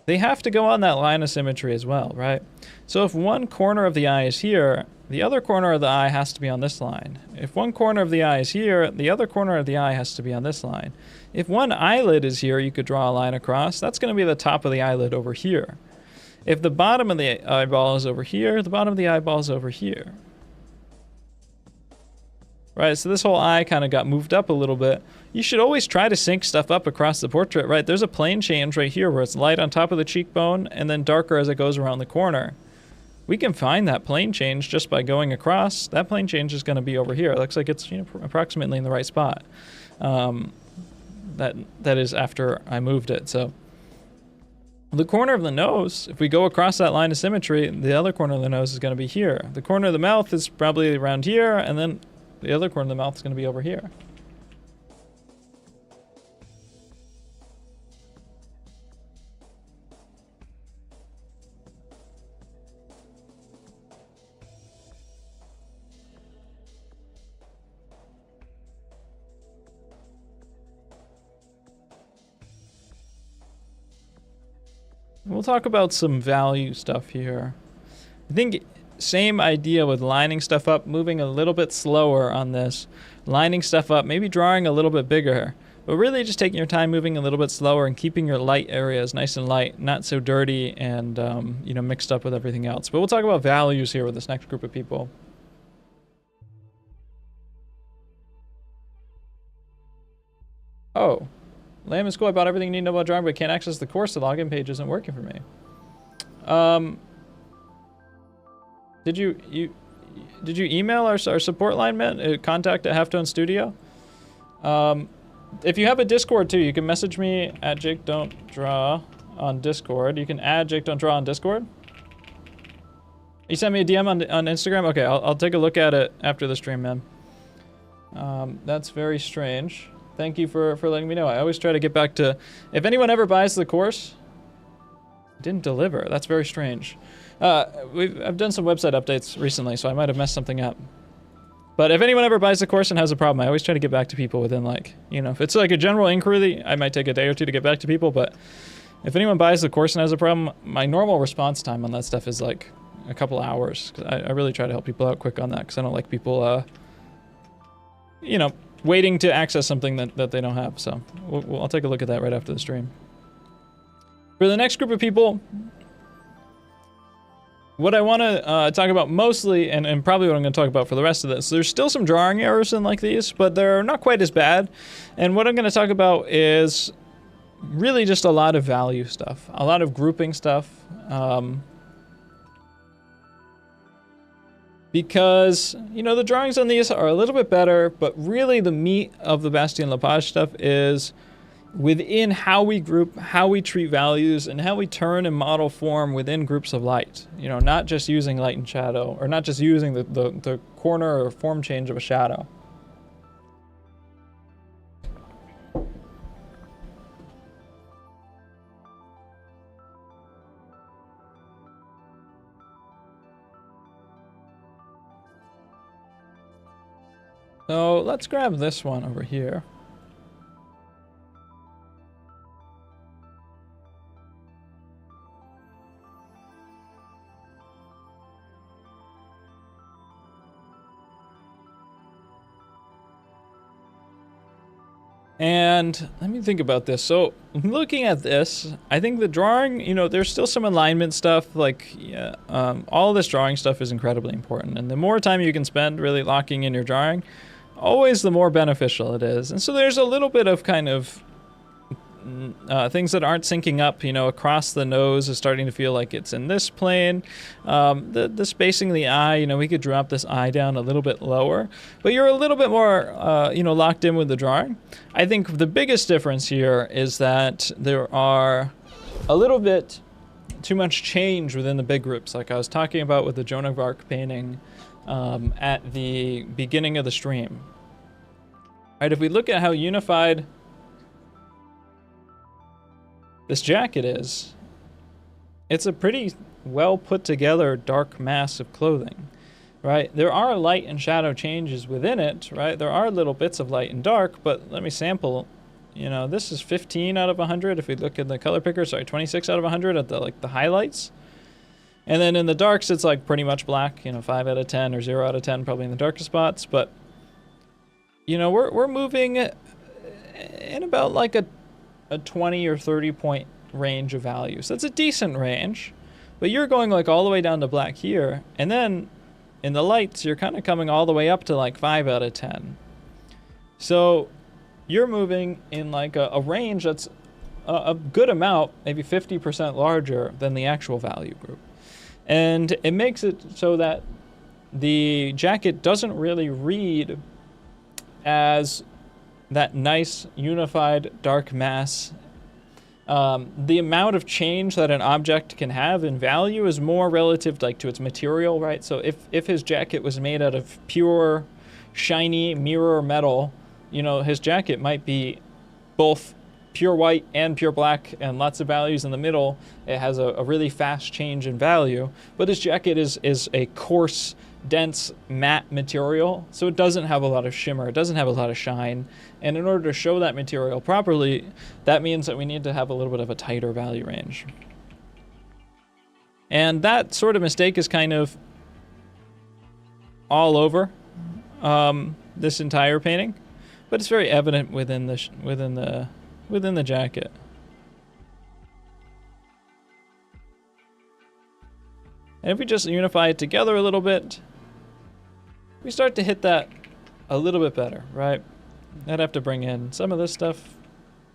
They have to go on that line of symmetry as well, right? So if one corner of the eye is here, the other corner of the eye has to be on this line. If one corner of the eye is here, the other corner of the eye has to be on this line. If one eyelid is here, you could draw a line across. That's going to be the top of the eyelid over here. If the bottom of the eyeball is over here, the bottom of the eyeball is over here. Right, so this whole eye kind of got moved up a little bit. You should always try to sync stuff up across the portrait, right? There's a plane change right here where it's light on top of the cheekbone and then darker as it goes around the corner. We can find that plane change just by going across. That plane change is going to be over here. It looks like it's, you know, approximately in the right spot. That is after I moved it. So the corner of the nose, if we go across that line of symmetry, the other corner of the nose is going to be here. The corner of the mouth is probably around here, and then the other corner of the mouth is going to be over here. We'll talk about some value stuff here. I think same idea with lining stuff up, moving a little bit slower on this, lining stuff up, maybe drawing a little bit bigger, but really just taking your time, moving a little bit slower and keeping your light areas nice and light, not so dirty and you know, mixed up with everything else. But we'll talk about values here with this next group of people. Oh, Lamb is cool. I bought everything you need to know about drawing, but can't access the course. The login page isn't working for me. Did you email our support line, man? Contact at Halftone Studio. If you have a Discord too, you can message me at Jake Don't Draw on Discord. You can add Jake Don't Draw on Discord. You sent me a DM on Instagram. Okay, I'll take a look at it after the stream, man. That's very strange. Thank you for letting me know. I always try to get back to, if anyone ever buys the course, didn't deliver. That's very strange. I've done some website updates recently, so I might have messed something up. But if anyone ever buys the course and has a problem, I always try to get back to people within, like, you know, if it's like a general inquiry, I might take a day or two to get back to people. But if anyone buys the course and has a problem, my normal response time on that stuff is like a couple hours. 'Cause I really try to help people out quick on that because I don't like people, you know, waiting to access something that they don't have. So I'll take a look at that right after the stream. For the next group of people, what I want to talk about mostly, and probably what I'm going to talk about for the rest of this, there's still some drawing errors in like these, but they're not quite as bad. And what I'm going to talk about is really just a lot of value stuff, a lot of grouping stuff. Because, you know, the drawings on these are a little bit better, but really the meat of the Bastien Lepage stuff is within how we group, how we treat values, and how we turn and model form within groups of light. You know, not just using light and shadow, or not just using the corner or form change of a shadow. So let's grab this one over here. And let me think about this. So looking at this, I think the drawing, you know, there's still some alignment stuff. Like, yeah, all this drawing stuff is incredibly important. And the more time you can spend really locking in your drawing, always the more beneficial it is. And so there's a little bit of kind of things that aren't syncing up, you know, across the nose is starting to feel like it's in this plane. The spacing of the eye, you know, we could drop this eye down a little bit lower, but you're a little bit more, you know, locked in with the drawing. I think the biggest difference here is that there are a little bit too much change within the big groups, like I was talking about with the Joan of Arc painting at the beginning of the stream. Right, if we look at how unified this jacket is, it's a pretty well put together dark mass of clothing, right? There are light and shadow changes within it, right? There are little bits of light and dark, but let me sample. You know, this is 15 out of 100 if we look at the color picker, sorry, 26 out of 100 at the like the highlights. And then in the darks, it's like pretty much black, you know, 5 out of 10 or 0 out of 10 probably in the darkest spots, but you know, we're moving in about like a 20 or 30 point range of values. That's a decent range, but you're going like all the way down to black here, and then in the lights you're kind of coming all the way up to like 5 out of 10. So you're moving in like a range that's a good amount, maybe 50% larger than the actual value group. And it makes it so that the jacket doesn't really read as that nice unified dark mass. The amount of change that an object can have in value is more relative like to its material, right? So if his jacket was made out of pure shiny mirror metal, you know, his jacket might be both pure white and pure black and lots of values in the middle. It has a really fast change in value, but his jacket is a coarse, dense, matte material, so it doesn't have a lot of shimmer, it doesn't have a lot of shine, and in order to show that material properly, that means that we need to have a little bit of a tighter value range. And that sort of mistake is kind of all over this entire painting, but it's very evident within the jacket. And if we just unify it together a little bit, we start to hit that a little bit better, right? I'd have to bring in some of this stuff,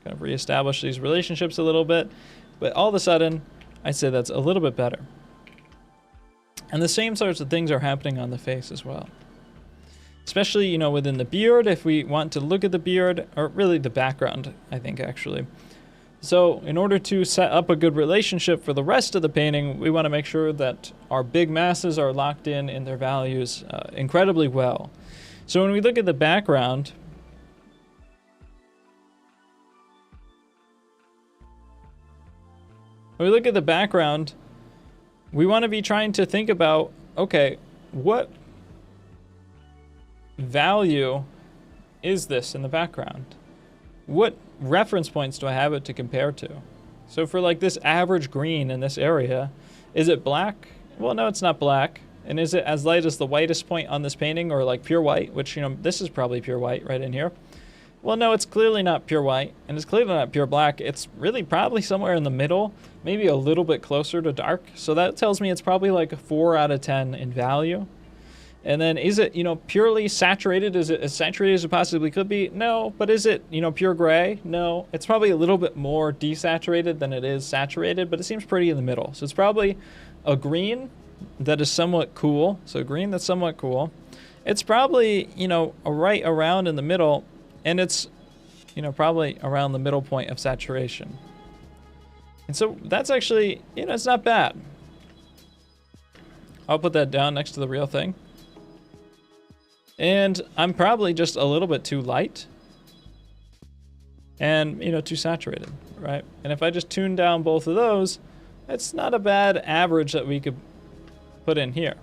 kind of reestablish these relationships a little bit, but all of a sudden, I'd say that's a little bit better. And the same sorts of things are happening on the face as well. Especially, you know, within the beard, if we want to look at the beard, or really the background, I think, actually. So in order to set up a good relationship for the rest of the painting, we want to make sure that our big masses are locked in their values incredibly well. So when we look at the background, we want to be trying to think about, okay, what value is this in the background? What reference points do I have it to compare to? So for like this average green in this area, is it black? Well, no, it's not black. And is it as light as the whitest point on this painting, or like pure white, which, you know, this is probably pure white right in here. Well, no, it's clearly not pure white, and it's clearly not pure black. It's really probably somewhere in the middle, maybe a little bit closer to dark. So that tells me it's probably like a 4 out of 10 in value. And then is it, you know, purely saturated? Is it as saturated as it possibly could be? No. But is it, you know, pure gray? No. It's probably a little bit more desaturated than it is saturated, but it seems pretty in the middle. So it's probably a green that is somewhat cool. So green that's somewhat cool. It's probably, you know, right around in the middle, and it's, you know, probably around the middle point of saturation. And so that's actually, you know, it's not bad. I'll put that down next to the real thing. And I'm probably just a little bit too light and, you know, too saturated, right? And if I just tune down both of those, it's not a bad average that we could put in here.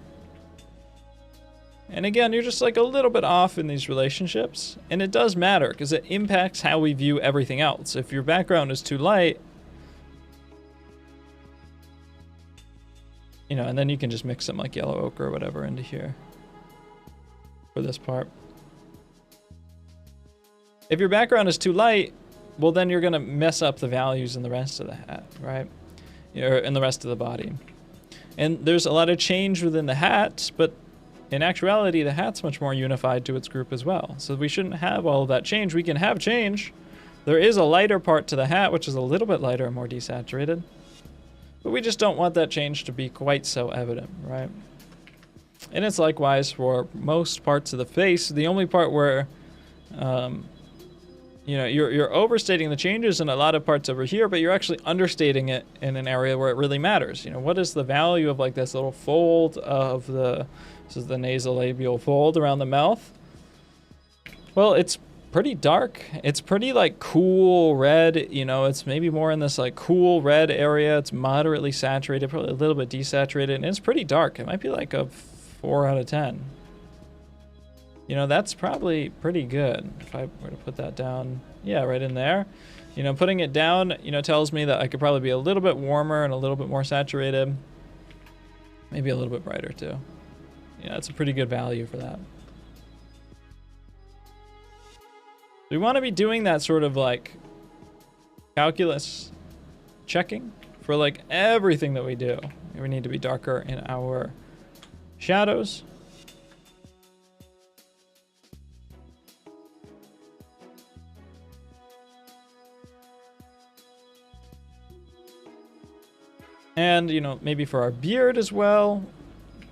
And again, you're just like a little bit off in these relationships. And it does matter because it impacts how we view everything else. If your background is too light, you know, and then you can just mix some like yellow ochre or whatever into here for this part. If your background is too light, well, then you're going to mess up the values in the rest of the hat, right? Or in the rest of the body. And there's a lot of change within the hat, but in actuality, the hat's much more unified to its group as well. So we shouldn't have all of that change. We can have change. There is a lighter part to the hat, which is a little bit lighter and more desaturated. But we just don't want that change to be quite so evident, right? And it's likewise for most parts of the face. The only part where, you know, you're overstating the changes in a lot of parts over here, but you're actually understating it in an area where it really matters. You know, what is the value of like this little fold of this is the nasolabial fold around the mouth? Well, it's pretty dark. It's pretty like cool red, you know, it's maybe more in this like cool red area. It's moderately saturated, probably a little bit desaturated, and it's pretty dark. It might be like a 4 out of 10. You know, that's probably pretty good. If I were to put that down, yeah, right in there. You know, putting it down, you know, tells me that I could probably be a little bit warmer and a little bit more saturated. Maybe a little bit brighter too. Yeah, it's a pretty good value for that. We want to be doing that sort of like calculus checking for like everything that we do. We need to be darker in our shadows. And, you know, maybe for our beard as well.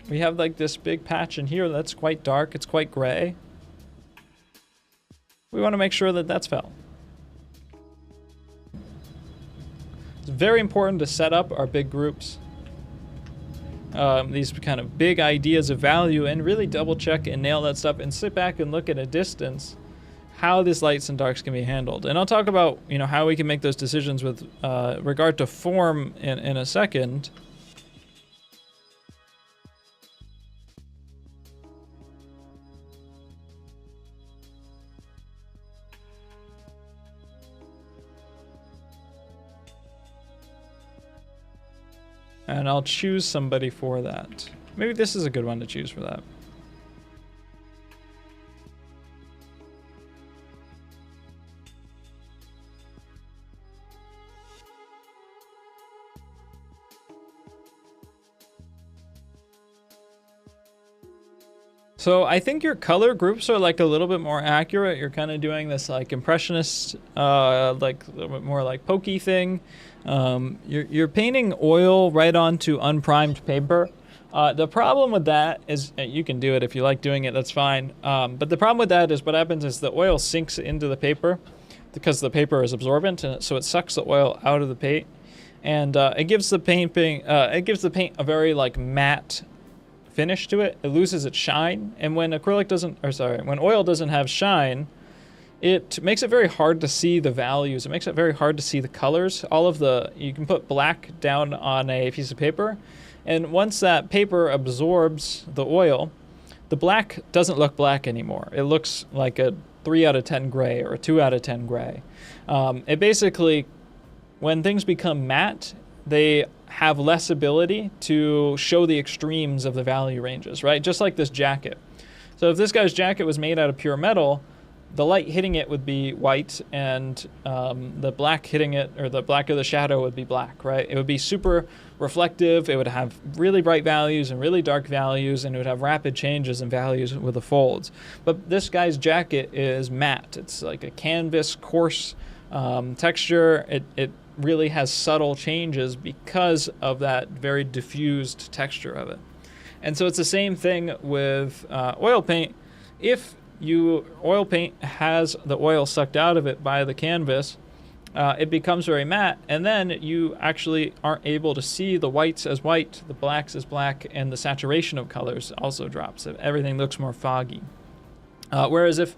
We have like this big patch in here that's quite dark. It's quite gray. We want to make sure that that's felt. It's very important to set up our big groups. These kind of big ideas of value, and really double check and nail that stuff and sit back and look at a distance how these lights and darks can be handled. And I'll talk about, you know, how we can make those decisions with regard to form in a second. And I'll choose somebody for that. Maybe this is a good one to choose for that. So I think your color groups are like a little bit more accurate. You're kind of doing this like impressionist, like a little bit more like pokey thing. You're painting oil right onto unprimed paper. The problem with that is, you can do it if you like doing it, that's fine. But the problem with that is what happens is the oil sinks into the paper because the paper is absorbent, and so it sucks the oil out of the paint, and it gives the paint a very like matte finish to it. It loses its shine, and when when oil doesn't have shine, it makes it very hard to see the values. It makes it very hard to see the colors. You can put black down on a piece of paper, and once that paper absorbs the oil, the black doesn't look black anymore. It looks like a 3 out of 10 gray or a 2 out of 10 gray. It basically, when things become matte, they have less ability to show the extremes of the value ranges, right? Just like this jacket. So if this guy's jacket was made out of pure metal, the light hitting it would be white, and the black hitting it, or the black of the shadow, would be black, right? It would be super reflective. It would have really bright values and really dark values, and it would have rapid changes in values with the folds. But this guy's jacket is matte. It's like a canvas, coarse texture. It really has subtle changes because of that very diffused texture of it. And so it's the same thing with oil paint. If oil paint has the oil sucked out of it by the canvas, it becomes very matte, and then you actually aren't able to see the whites as white, the blacks as black, and the saturation of colors also drops. Everything looks more foggy. Whereas if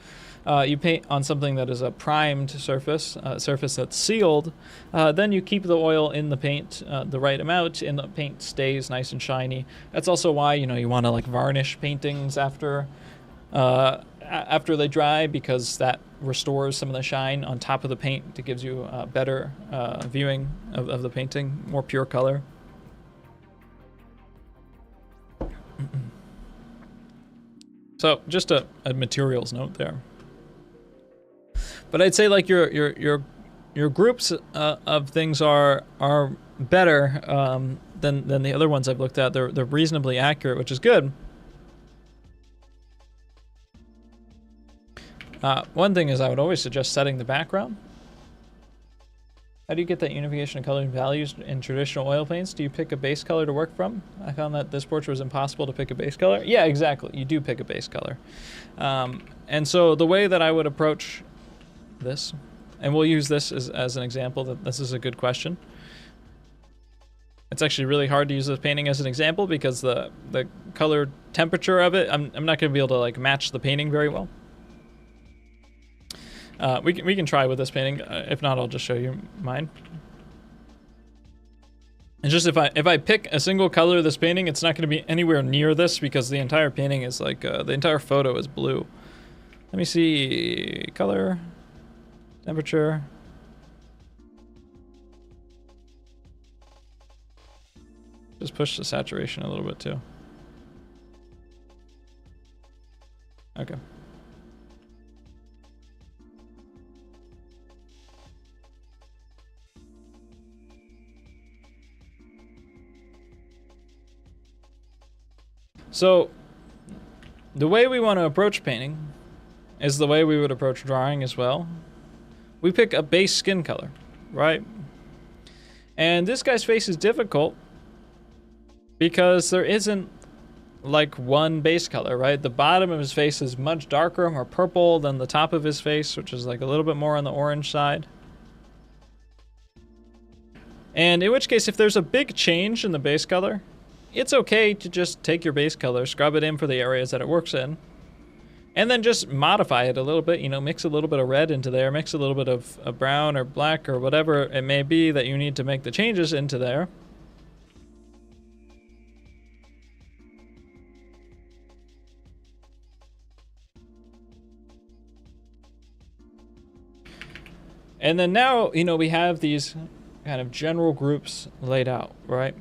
you paint on something that is a primed surface, a surface that's sealed, then you keep the oil in the paint the right amount, and the paint stays nice and shiny. That's also why you want to like varnish paintings after they dry, because that restores some of the shine on top of the paint. It gives you better viewing of the painting, more pure color. So just a materials note there. But I'd say like your groups of things are better than the other ones I've looked at. They're reasonably accurate, which is good. One thing is I would always suggest setting the background. How do you get that unification of color and values in traditional oil paints? Do you pick a base color to work from? I found that this portrait was impossible to pick a base color. Yeah, exactly. You do pick a base color. And so the way that I would approach this, and we'll use this as an example, that this is a good question. It's actually really hard to use this painting as an example because the color temperature of it, I'm not going to be able to like match the painting very well. We can try with this painting. If not, I'll just show you mine. It's just if I pick a single color of this painting, it's not going to be anywhere near this because the entire painting is like the entire photo is blue. Let me see color, temperature. Just push the saturation a little bit too. Okay. So, the way we want to approach painting is the way we would approach drawing as well. We pick a base skin color, right? And this guy's face is difficult because there isn't like one base color, right? The bottom of his face is much darker, more purple than the top of his face, which is like a little bit more on the orange side. And in which case, if there's a big change in the base color, it's okay to just take your base color, scrub it in for the areas that it works in, and then just modify it a little bit, mix a little bit of red into there, mix a little bit of brown or black or whatever it may be that you need to make the changes into there. And then now, we have these kind of general groups laid out, right?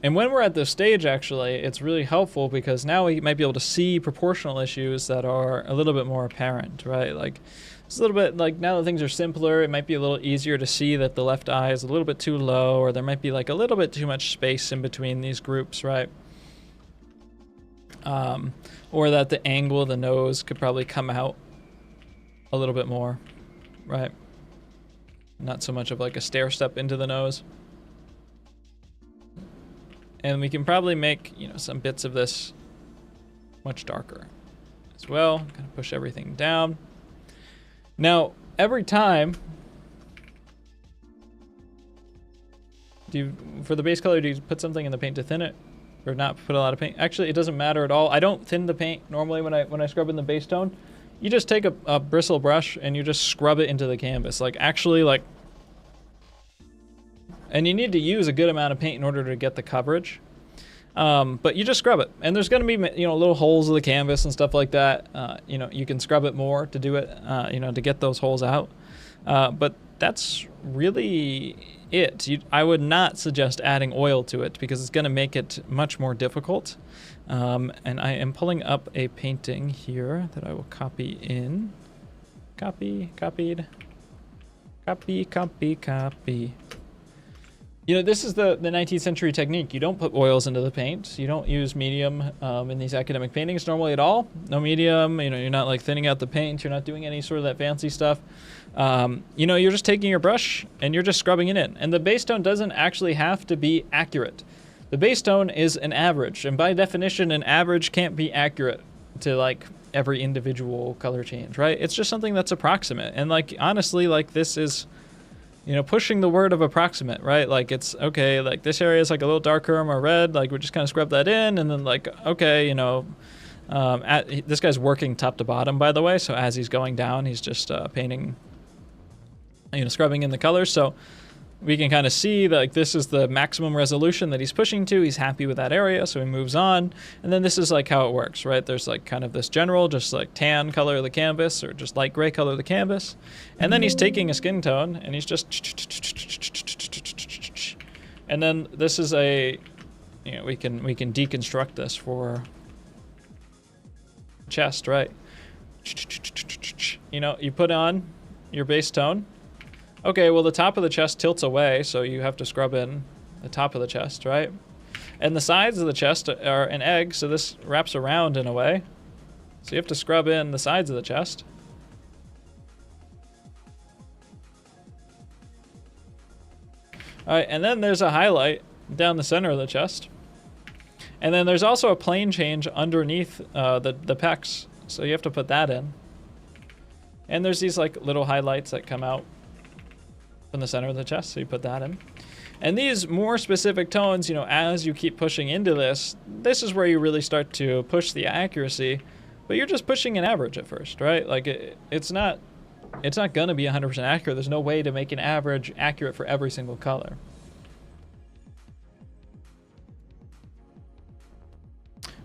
And when we're at this stage, actually, it's really helpful because now we might be able to see proportional issues that are a little bit more apparent, right? Like, it's a little bit like now that things are simpler, it might be a little easier to see that the left eye is a little bit too low, or there might be like a little bit too much space in between these groups, right? Or that the angle of the nose could probably come out a little bit more, right? Not so much of like a stair step into the nose. And we can probably make, some bits of this much darker as well. Kind of push everything down. Now, every time, for the base color, do you put something in the paint to thin it? Or not put a lot of paint? Actually, it doesn't matter at all. I don't thin the paint normally when I scrub in the base tone. You just take a bristle brush and you just scrub it into the canvas. And you need to use a good amount of paint in order to get the coverage. But you just scrub it. And there's going to be, little holes of the canvas and stuff like that. You can scrub it more to do it, to get those holes out. But that's really it. I would not suggest adding oil to it because it's going to make it much more difficult. And I am pulling up a painting here that I will copy in. Copied. Copy. This is the 19th century technique. You don't put oils into the paint. You don't use medium in these academic paintings normally at all. No medium. You're not like thinning out the paint. You're not doing any sort of that fancy stuff. You're just taking your brush and you're just scrubbing it in. And the base tone doesn't actually have to be accurate. The base tone is an average. And by definition, an average can't be accurate to like every individual color change, right? It's just something that's approximate. And like, honestly, like this is, pushing the word of approximate, right? Like it's okay, like this area is like a little darker or more red, like we just kind of scrub that in, and then like, okay, This guy's working top to bottom, by the way, so as he's going down, he's just painting, scrubbing in the colors. So we can kind of see that, like, this is the maximum resolution that he's pushing to. He's happy with that area, so he moves on. And then this is like how it works, right? There's like kind of this general, just like tan color of the canvas or just light gray color of the canvas. And then he's taking a skin tone and he's just, and then this is a, we can deconstruct this for chest, right? You put on your base tone. Okay, well, the top of the chest tilts away, so you have to scrub in the top of the chest, right? And the sides of the chest are an egg, so this wraps around in a way. So you have to scrub in the sides of the chest. All right, and then there's a highlight down the center of the chest. And then there's also a plane change underneath the pecs, so you have to put that in. And there's these like little highlights that come out from the center of the chest, so you put that in. And these more specific tones, as you keep pushing into this is where you really start to push the accuracy, but you're just pushing an average at first, right? Like it's not going to be 100% accurate. There's no way to make an average accurate for every single color.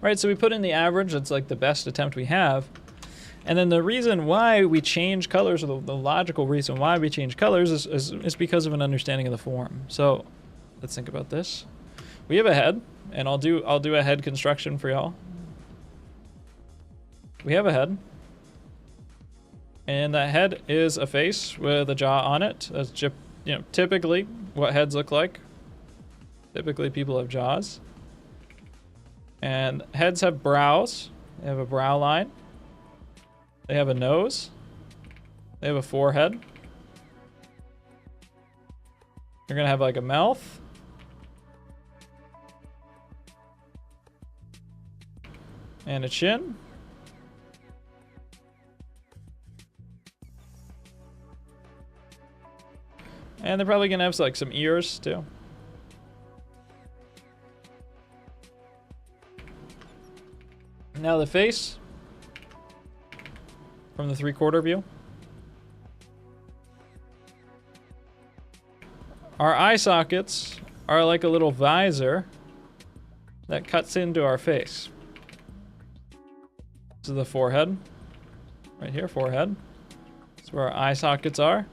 Right, so we put in the average. That's like the best attempt we have. And then the reason why we change colors, or the logical reason why we change colors is because of an understanding of the form. So let's think about this. We have a head, and I'll do a head construction for y'all. We have a head. And that head is a face with a jaw on it. That's typically what heads look like. Typically people have jaws. And heads have brows. They have a brow line. They have a nose. They have a forehead. They're gonna have like a mouth. And a chin. And they're probably gonna have like some ears too. Now the face. From the 3/4 view. Our eye sockets are like a little visor that cuts into our face. This is the forehead. Right here, forehead. That's where our eye sockets are.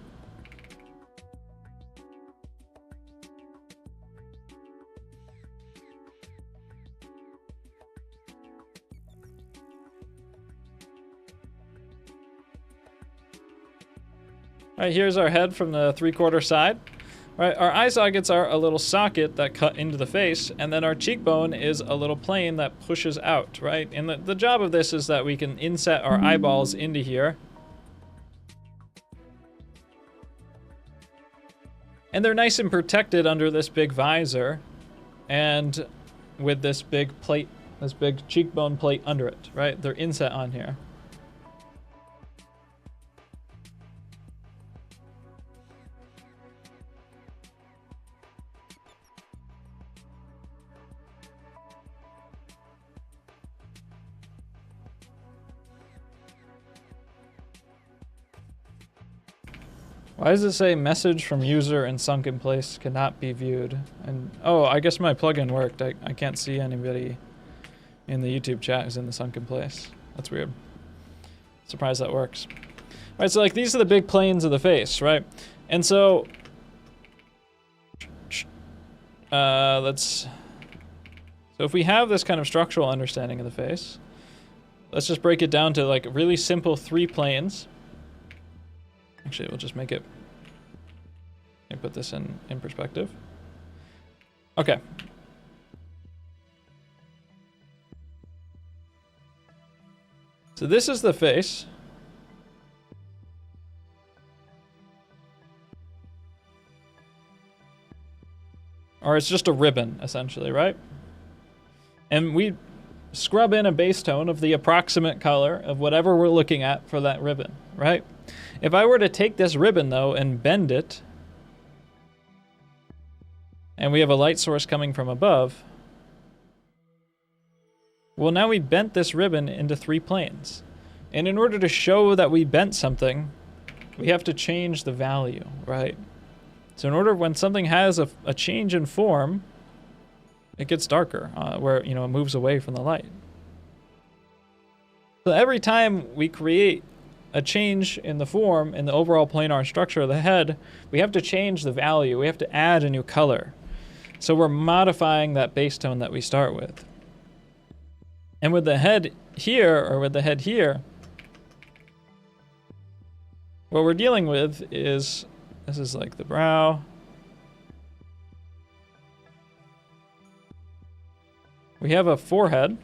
All right, here's our head from the 3/4 side. All right, our eye sockets are a little socket that cut into the face, and then our cheekbone is a little plane that pushes out, right? And the job of this is that we can inset our eyeballs into here. And they're nice and protected under this big visor, and with this big plate, this big cheekbone plate under it, right? They're inset on here. Why does it say message from user and sunk in place cannot be viewed? And oh, I guess my plugin worked. I can't see anybody in the YouTube chat who's in the sunk in place. That's weird. Surprised that works. All right, so like these are the big planes of the face, right? And so so if we have this kind of structural understanding of the face, let's just break it down to like really simple 3 planes. Actually, we'll just make it, and put this in perspective. Okay. So this is the face. Or it's just a ribbon, essentially, right? And we scrub in a base tone of the approximate color of whatever we're looking at for that ribbon, right? If I were to take this ribbon, though, and bend it, and we have a light source coming from above, Well, now we bent this ribbon into 3 planes. And in order to show that we bent something, we have to change the value, right? So in order, when something has a change in form, it gets darker, where, you know, it moves away from the light. So every time we create a change in the form, in the overall planar structure of the head, we have to change the value. We have to add a new color. So we're modifying that base tone that we start with. And with the head here, or with the head here, what we're dealing with is, this is like the brow. We have a forehead.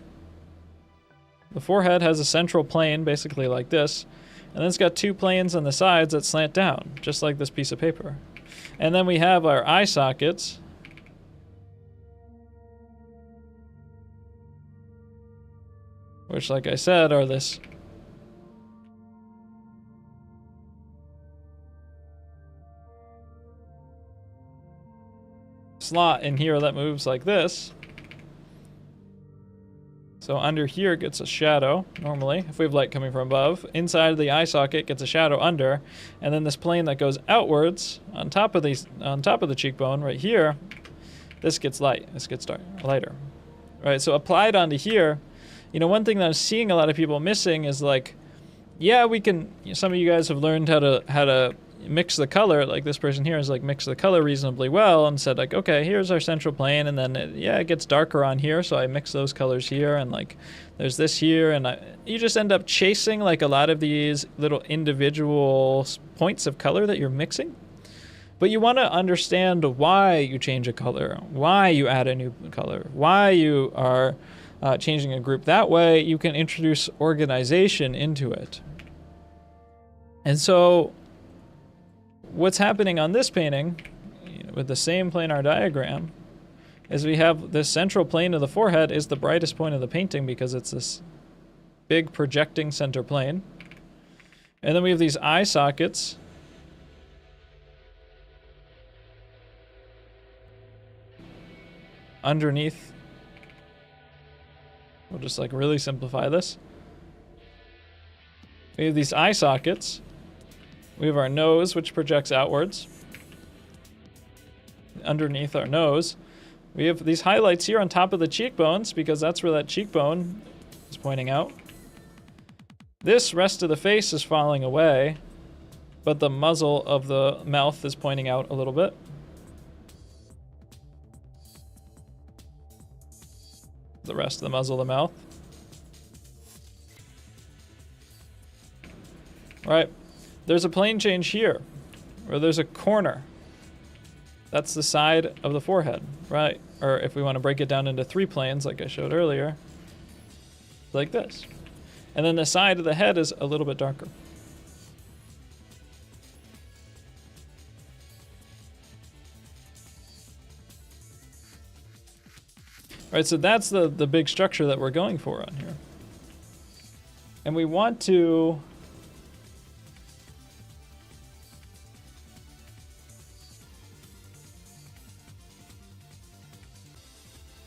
The forehead has a central plane, basically like this, and then it's got 2 planes on the sides that slant down, just like this piece of paper. And then we have our eye sockets, which, like I said, are this slot in here that moves like this. So under here gets a shadow, normally, if we have light coming from above. Inside of the eye socket gets a shadow under, and then this plane that goes outwards on top of the cheekbone right here, this gets light, this gets lighter. Right, so applied onto here, you know, one thing that I'm seeing a lot of people missing is like, yeah, we can, some of you guys have learned how to mix the color, like this person here is like mix the color reasonably well and said like, okay, here's our central plane, and then it gets darker on here, so I mix those colors here, and like there's this here, and you just end up chasing like a lot of these little individual points of color that you're mixing. But you want to understand why you change a color, why you add a new color, why you are changing a group. That way you can introduce organization into it. And so what's happening on this painting, you know, with the same planar diagram, is we have this central plane of the forehead is the brightest point of the painting because it's this big projecting center plane. And then we have these eye sockets. Underneath. We'll just like really simplify this. We have these eye sockets. We have our nose, which projects outwards. Underneath our nose, we have these highlights here on top of the cheekbones because that's where that cheekbone is pointing out. This rest of the face is falling away, but the muzzle of the mouth is pointing out a little bit. The rest of the muzzle of the mouth. Right. There's a plane change here, or there's a corner. That's the side of the forehead, right? Or if we want to break it down into 3 planes, like I showed earlier, like this. And then the side of the head is a little bit darker. All right, so that's the big structure that we're going for on here. And we want to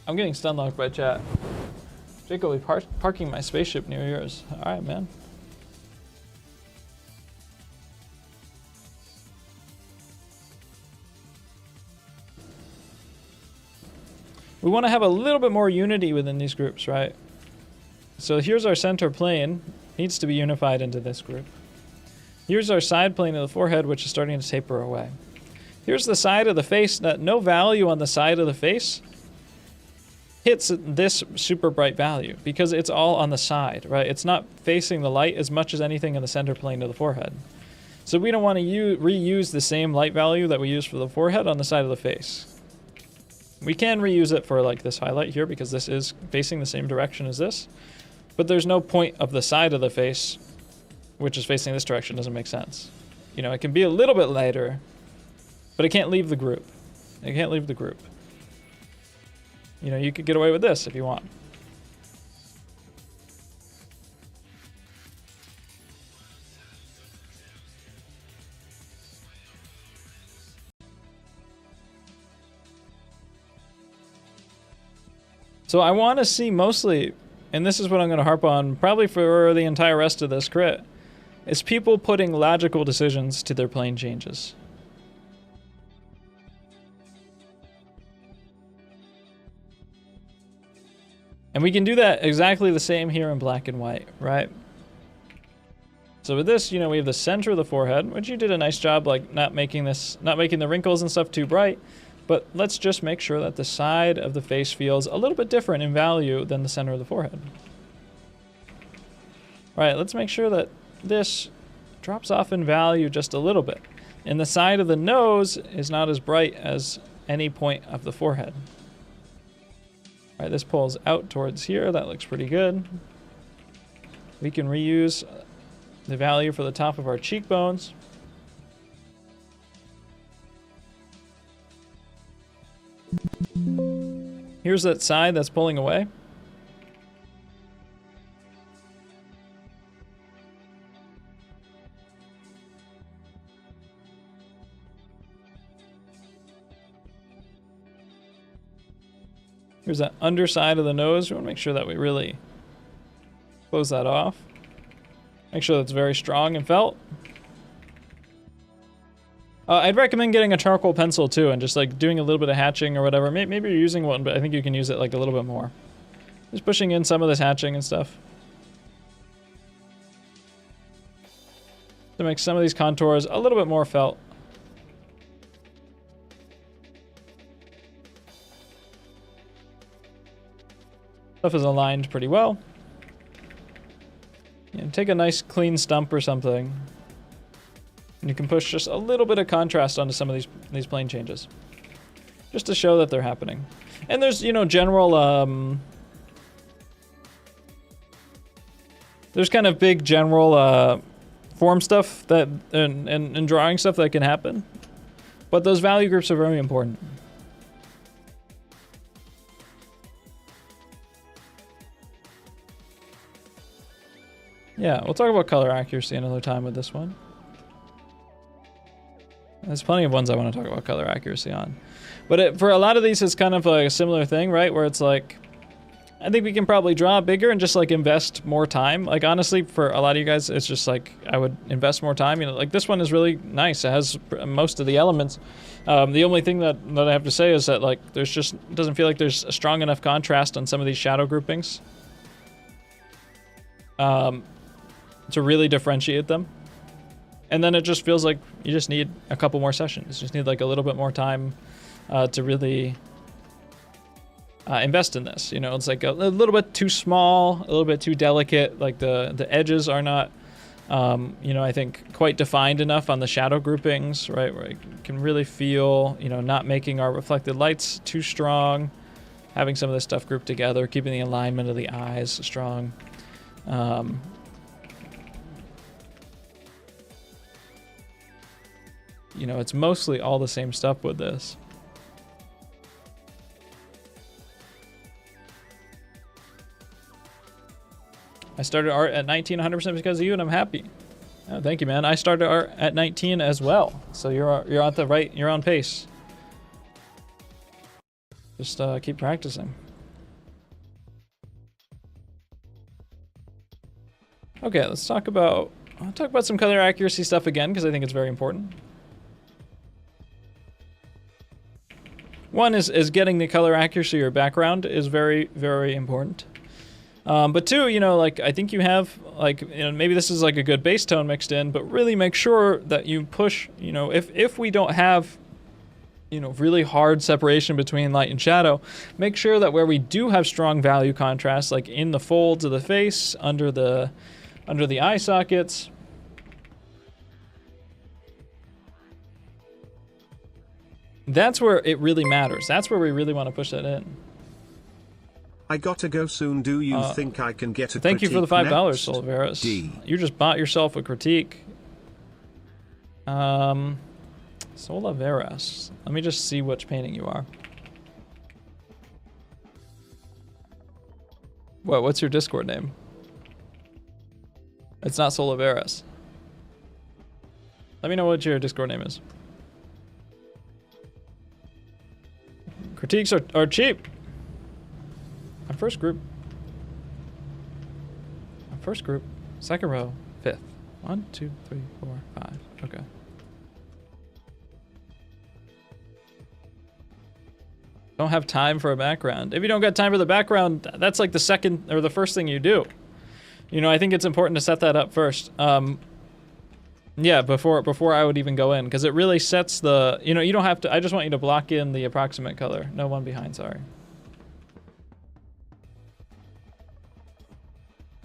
I'm getting stun locked by chat. Jake will be parking my spaceship near yours. All right, man. We want to have a little bit more unity within these groups, right? So here's our center plane. Needs to be unified into this group. Here's our side plane of the forehead, which is starting to taper away. Here's the side of the face. That no value on the side of the face hits this super bright value because it's all on the side, right? It's not facing the light as much as anything in the center plane of the forehead. So we don't want to reuse the same light value that we use for the forehead on the side of the face. We can reuse it for like this highlight here because this is facing the same direction as this, but there's no point of the side of the face which is facing this direction. Doesn't make sense. You know, it can be a little bit lighter, but it can't leave the group. It can't leave the group. You know, you could get away with this if you want. So I want to see mostly and this is what I'm going to harp on probably for the entire rest of this crit, is people putting logical decisions to their plane changes. And we can do that exactly the same here in black and white, right? So with this, you know, we have the center of the forehead, which you did a nice job, like not making the wrinkles and stuff too bright. But let's just make sure that the side of the face feels a little bit different in value than the center of the forehead. All right, let's make sure that this drops off in value just a little bit. And the side of the nose is not as bright as any point of the forehead. All right, this pulls out towards here. That looks pretty good. We can reuse the value for the top of our cheekbones. Here's that side that's pulling away. Here's that underside of the nose. We want to make sure that we really close that off. Make sure that's very strong and felt. I'd recommend getting a charcoal pencil too and just like doing a little bit of hatching or whatever. Maybe you're using one, but I think you can use it like a little bit more. Just pushing in some of this hatching and stuff to make some of these contours a little bit more felt. Stuff is aligned pretty well. And take a nice clean stump or something. And you can push just a little bit of contrast onto some of these plane changes, just to show that they're happening. And there's, you know, general, there's kind of big general form stuff that and drawing stuff that can happen, but those value groups are very important. Yeah, we'll talk about color accuracy another time with this one. There's plenty of ones I want to talk about color accuracy on. But for a lot of these, it's kind of like a similar thing, right? Where it's like, I think we can probably draw bigger and just like invest more time. Like honestly, for a lot of you guys, it's just like, I would invest more time. You know, like this one is really nice. It has most of the elements. The only thing that I have to say is that like, there's just, doesn't feel like there's a strong enough contrast on some of these shadow groupings to really differentiate them. And then it just feels like you just need a couple more sessions. You just need like a little bit more time to really invest in this. You know, it's like a little bit too small, a little bit too delicate. Like the edges are not, you know, I think quite defined enough on the shadow groupings, right? Where you can really feel, you know, not making our reflected lights too strong, having some of this stuff grouped together, keeping the alignment of the eyes strong. You know, it's mostly all the same stuff with this. I started art at 19 100% because of you, and I'm happy. Oh, thank you, man. I started art at 19 as well, so you're on the right, you're on pace. Just keep practicing. Okay, let's talk about some color accuracy stuff again because I think it's very important. One is getting the color accuracy or background is very, very important. But two, you know, like I think you have like, you know, maybe this is like a good base tone mixed in, but really make sure that you push, you know, if we don't have, you know, really hard separation between light and shadow, make sure that where we do have strong value contrast, like in the folds of the face, under the eye sockets, that's where it really matters. That's where we really want to push that in. I gotta go soon. Do you think I can get a thank you for the $5, next? Solveras. You just bought yourself a critique. Solveras. Let me just see which painting you are. What's your Discord name? It's not Solveras. Let me know what your Discord name is. Critiques are cheap. My first group. first group, second row, fifth. 1, 2, 3, 4, 5. Okay. Don't have time for a background. If you don't got time for the background, that's like the second or the first thing you do. You know, I think it's important to set that up first. Yeah, before I would even go in, because it really sets the, you know, you don't have to, I just want you to block in the approximate color. No, one behind, sorry.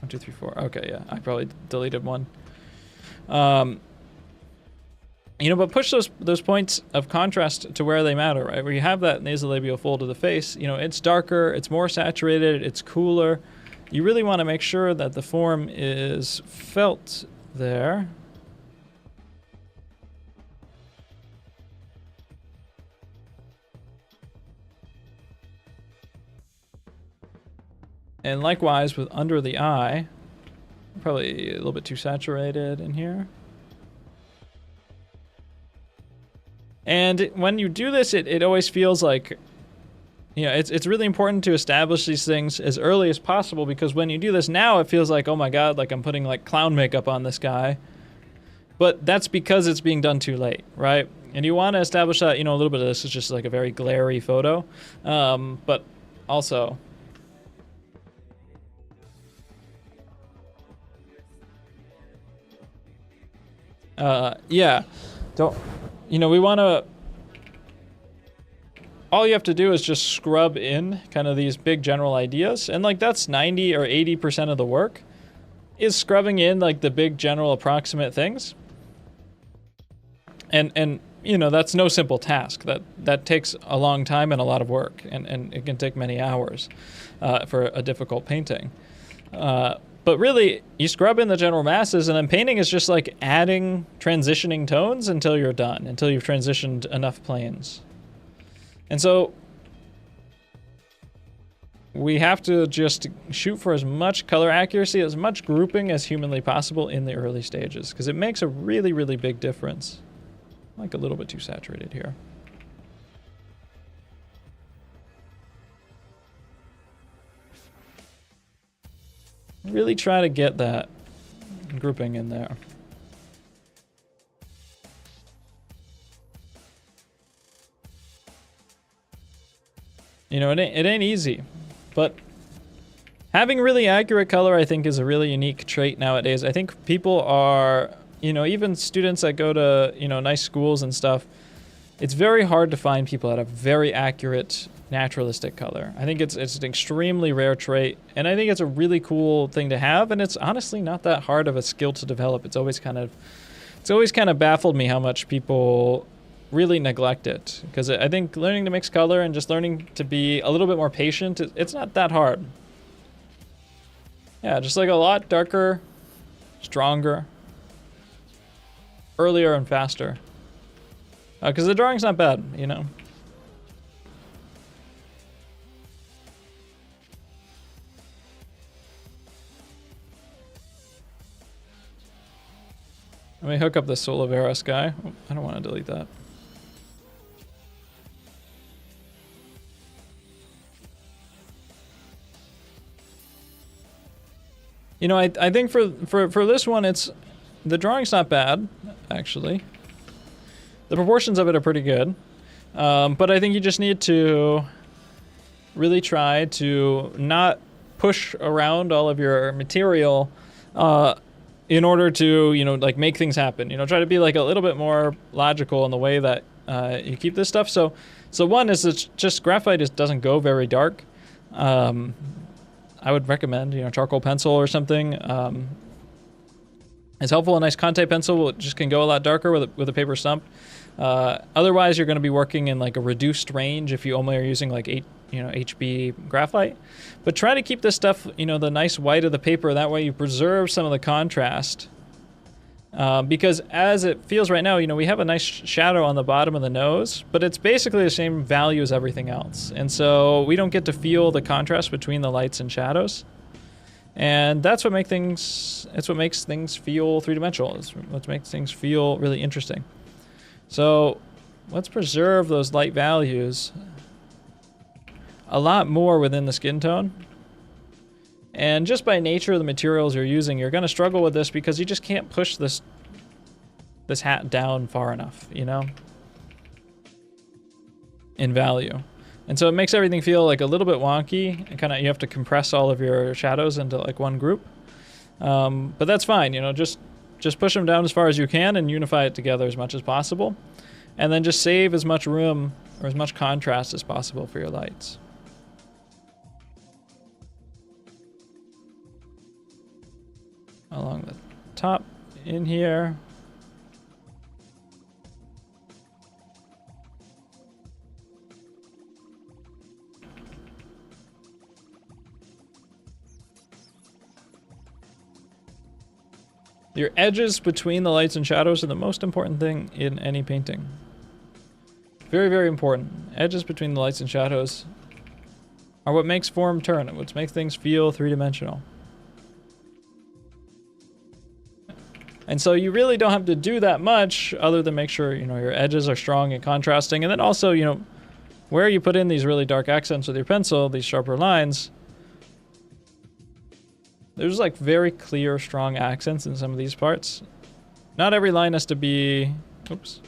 1, 2, 3, 4. Okay, yeah, I probably deleted one. You know, but push those points of contrast to where they matter, right? Where you have that nasolabial fold of the face, you know, it's darker, it's more saturated, it's cooler. You really want to make sure that the form is felt there. And likewise with under the eye, probably a little bit too saturated in here. And when you do this, it always feels like, you know, it's really important to establish these things as early as possible, because when you do this now, it feels like, oh my God, like I'm putting like clown makeup on this guy. But that's because it's being done too late, right? And you want to establish that, you know, a little bit of this is just like a very glary photo. But also, yeah, don't, you know, we want to, all you have to do is just scrub in kind of these big general ideas. And like that's 90 or 80% of the work is scrubbing in like the big general approximate things. And you know, that's no simple task. That takes a long time and a lot of work, and it can take many hours for a difficult painting. But really, you scrub in the general masses, and then painting is just like adding transitioning tones until you're done, until you've transitioned enough planes. And so we have to just shoot for as much color accuracy, as much grouping as humanly possible in the early stages, because it makes a really, really big difference. Like a little bit too saturated here. Really try to get that grouping in there. You know, it ain't easy, but having really accurate color, I think, is a really unique trait nowadays. I think people are, you know, even students that go to, you know, nice schools and stuff, it's very hard to find people that have very accurate naturalistic color. I think it's an extremely rare trait, and I think it's a really cool thing to have, and it's honestly not that hard of a skill to develop. It's always kind of baffled me how much people really neglect it, because I think learning to mix color and just learning to be a little bit more patient, it's not that hard. Yeah, just like a lot darker, stronger, earlier and faster. Because the drawing's not bad, you know. Let me hook up the Soliveras guy. Oh, I don't want to delete that. You know, I think for this one, the drawing's not bad, actually. The proportions of it are pretty good. But I think you just need to really try to not push around all of your material in order to, you know, like make things happen. You know, try to be like a little bit more logical in the way that you keep this stuff. So one is it's just graphite doesn't go very dark. I would recommend, you know, charcoal pencil or something. It's helpful. A nice Conte pencil just can go a lot darker with a paper stump. Otherwise, you're going to be working in like a reduced range if you only are using like HB graphite. But try to keep this stuff, you know, the nice white of the paper. That way you preserve some of the contrast. Because as it feels right now, you know, we have a nice shadow on the bottom of the nose, but it's basically the same value as everything else. And so we don't get to feel the contrast between the lights and shadows. And that's what makes things feel three-dimensional. It's what makes things feel really interesting. So let's preserve those light values a lot more within the skin tone. And just by nature of the materials you're using, you're going to struggle with this because you just can't push this hat down far enough, you know, in value. And so it makes everything feel like a little bit wonky, and kind of you have to compress all of your shadows into like one group. But that's fine, you know, just push them down as far as you can and unify it together as much as possible. And then just save as much room or as much contrast as possible for your lights. Along the top in here. Your edges between the lights and shadows are the most important thing in any painting. Very, very important. Edges between the lights and shadows are what makes form turn, and what makes things feel three-dimensional. And so you really don't have to do that much other than make sure, you know, your edges are strong and contrasting. And then also, you know, where you put in these really dark accents with your pencil, these sharper lines, there's like very clear, strong accents in some of these parts. Not every line has to be, oops,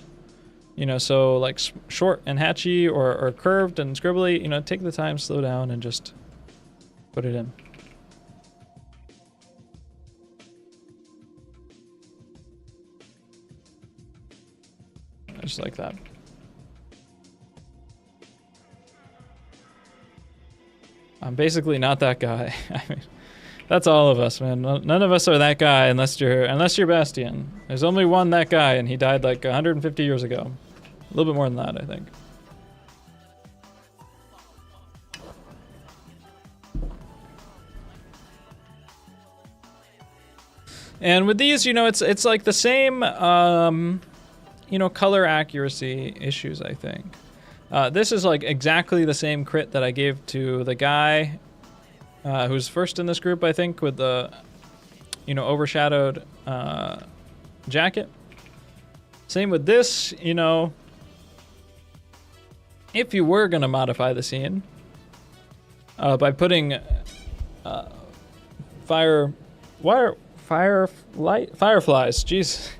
you know, so like short and hatchy or curved and scribbly. You know, take the time, slow down, and just put it in. Just like that. I'm basically not that guy. I mean, that's all of us, man. None of us are that guy unless you're Bastien. There's only one that guy, and he died like 150 years ago. A little bit more than that, I think. And with these, you know, it's like the same, you know, color accuracy issues, I think. This is like exactly the same crit that I gave to the guy who's first in this group, I think, with the, you know, overshadowed jacket. Same with this, you know, if you were going to modify the scene by putting fireflies, jeez.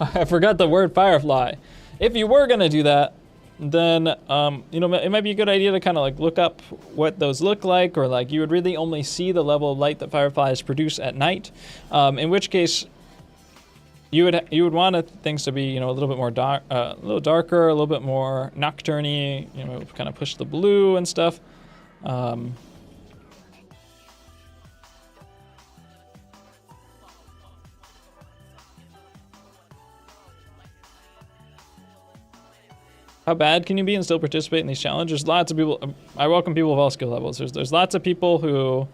I forgot the word firefly. If you were going to do that, then, you know, it might be a good idea to kind of like look up what those look like, or like you would really only see the level of light that fireflies produce at night. In which case, you would want things to be, you know, a little bit more dark, a little darker, a little bit more nocturne-y, you know, kind of push the blue and stuff. How bad can you be and still participate in these challenges? Lots of people. I welcome people of all skill levels. There's lots of people who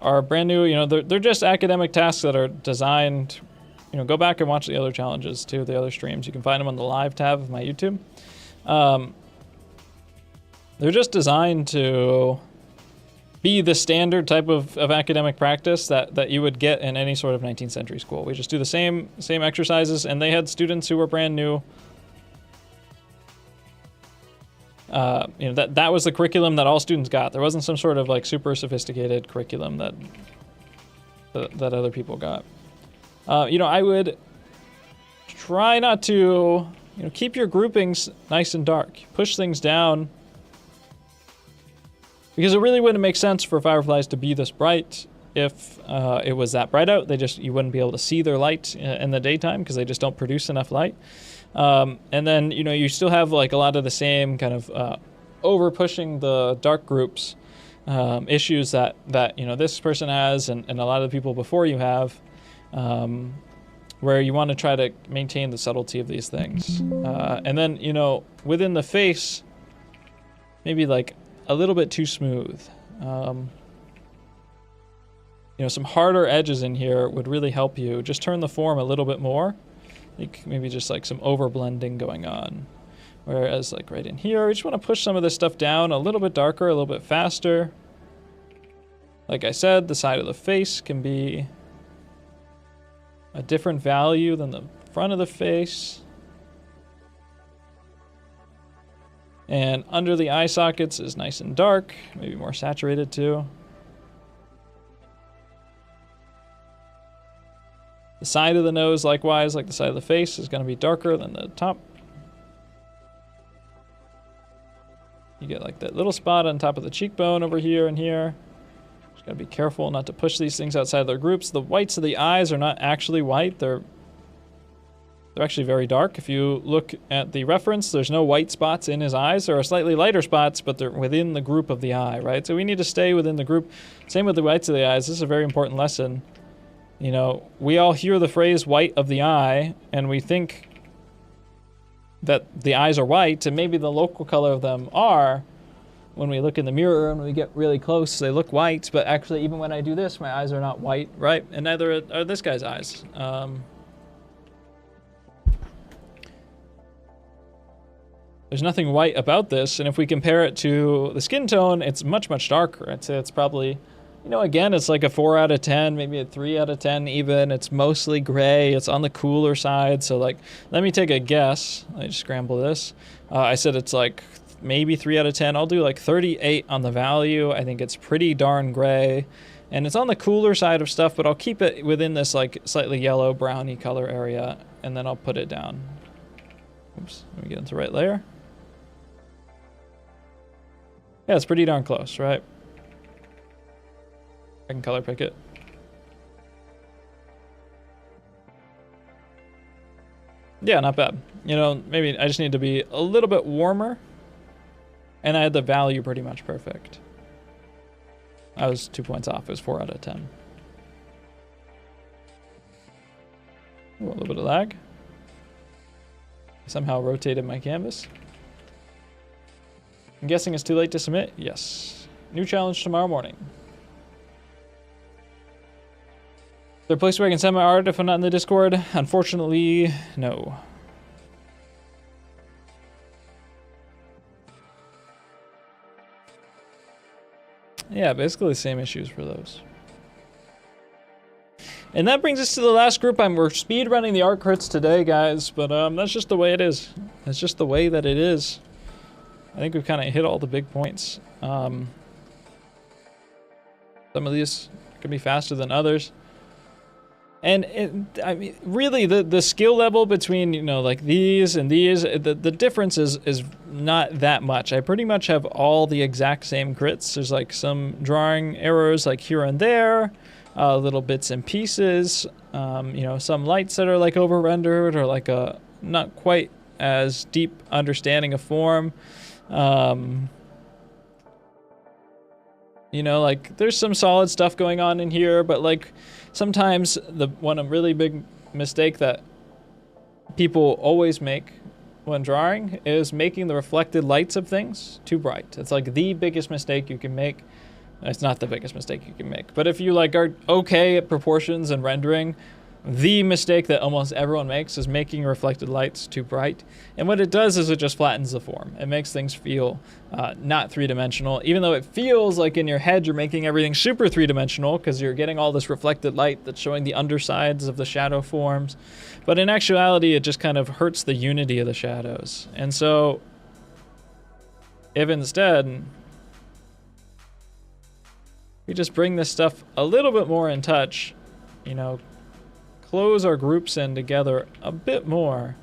are brand new. You know, they're just academic tasks that are designed. You know, go back and watch the other challenges too, the other streams. You can find them on the live tab of my YouTube. They're just designed to be the standard type of academic practice that you would get in any sort of 19th century school. We just do the same exercises, and they had students who were brand new. You know, that was the curriculum that all students got. There wasn't some sort of like super sophisticated curriculum that other people got. You know, I would try not to, you know, keep your groupings nice and dark. Push things down, because it really wouldn't make sense for fireflies to be this bright if it was that bright out. You wouldn't be able to see their light in the daytime because they just don't produce enough light. And then, you know, you still have like a lot of the same kind of over pushing the dark groups issues that you know, this person has and a lot of the people before you have, where you want to try to maintain the subtlety of these things. And then, you know, within the face, maybe like a little bit too smooth. You know, some harder edges in here would really help you. Just turn the form a little bit more. Like maybe just like some over blending going on. Whereas like right in here, we just want to push some of this stuff down a little bit darker, a little bit faster. Like I said, the side of the face can be a different value than the front of the face. And under the eye sockets is nice and dark, maybe more saturated too. The side of the nose, likewise, like the side of the face, is going to be darker than the top. You get like that little spot on top of the cheekbone over here and here. Just got to be careful not to push these things outside their groups. The whites of the eyes are not actually white. They're actually very dark. If you look at the reference, there's no white spots in his eyes. There are slightly lighter spots, but they're within the group of the eye, right? So we need to stay within the group. Same with the whites of the eyes. This is a very important lesson. You know, we all hear the phrase white of the eye, and we think that the eyes are white, and maybe the local color of them are. When we look in the mirror and we get really close, they look white, but actually even when I do this, my eyes are not white, right? And neither are this guy's eyes. There's nothing white about this, and if we compare it to the skin tone, it's much, much darker. I'd say it's probably, you know, again, it's like a 4 out of 10, maybe a 3 out of 10 even. It's mostly gray. It's on the cooler side. So, like, let me take a guess. Let me just scramble this. I said it's like maybe 3 out of 10. I'll do like 38 on the value. I think it's pretty darn gray. And it's on the cooler side of stuff, but I'll keep it within this like slightly yellow browny color area, and then I'll put it down. Oops, let me get into the right layer. Yeah, it's pretty darn close, right? I can color pick it. Yeah, not bad. You know, maybe I just need to be a little bit warmer. And I had the value pretty much perfect. I was 2 points off. It was 4 out of 10. Ooh, a little bit of lag. Somehow rotated my canvas. I'm guessing it's too late to submit? Yes. New challenge tomorrow morning. Is there a place where I can send my art if I'm not in the Discord? Unfortunately, no. Yeah, basically the same issues for those. And that brings us to the last group. We're speed running the art crits today, guys, but that's just the way it is. That's just the way that it is. I think we've kind of hit all the big points. Some of these could be faster than others. And I mean, really, the skill level between, you know, like these and these, the difference is not that much. I pretty much have all the exact same crits. There's like some drawing errors like here and there, little bits and pieces, you know, some lights that are like over-rendered or like a not quite as deep understanding of form. You know, like there's some solid stuff going on in here, but like sometimes the one really big mistake that people always make when drawing is making the reflected lights of things too bright. It's like the biggest mistake you can make. It's not the biggest mistake you can make, but if you like are okay at proportions and rendering, the mistake that almost everyone makes is making reflected lights too bright. And what it does is it just flattens the form. It makes things feel not three-dimensional, even though it feels like in your head you're making everything super three-dimensional because you're getting all this reflected light that's showing the undersides of the shadow forms. But in actuality, it just kind of hurts the unity of the shadows. And so if instead we just bring this stuff a little bit more in touch, you know, close our groups in together a bit more.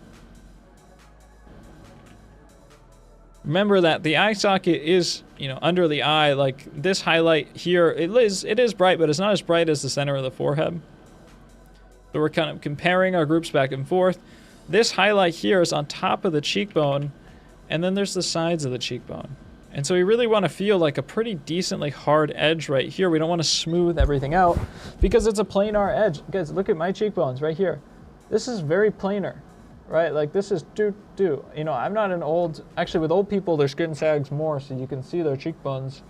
Remember that the eye socket is, you know, under the eye. Like this highlight here, it is bright, but it's not as bright as the center of the forehead. So we're kind of comparing our groups back and forth. This highlight here is on top of the cheekbone, and then there's the sides of the cheekbone. And so we really want to feel like a pretty decently hard edge right here. We don't want to smooth everything out because it's a planar edge. Guys, look at my cheekbones right here. This is very planar, right? Like this is do. You know, I'm not an old, actually with old people, their skin sags more, so you can see their cheekbones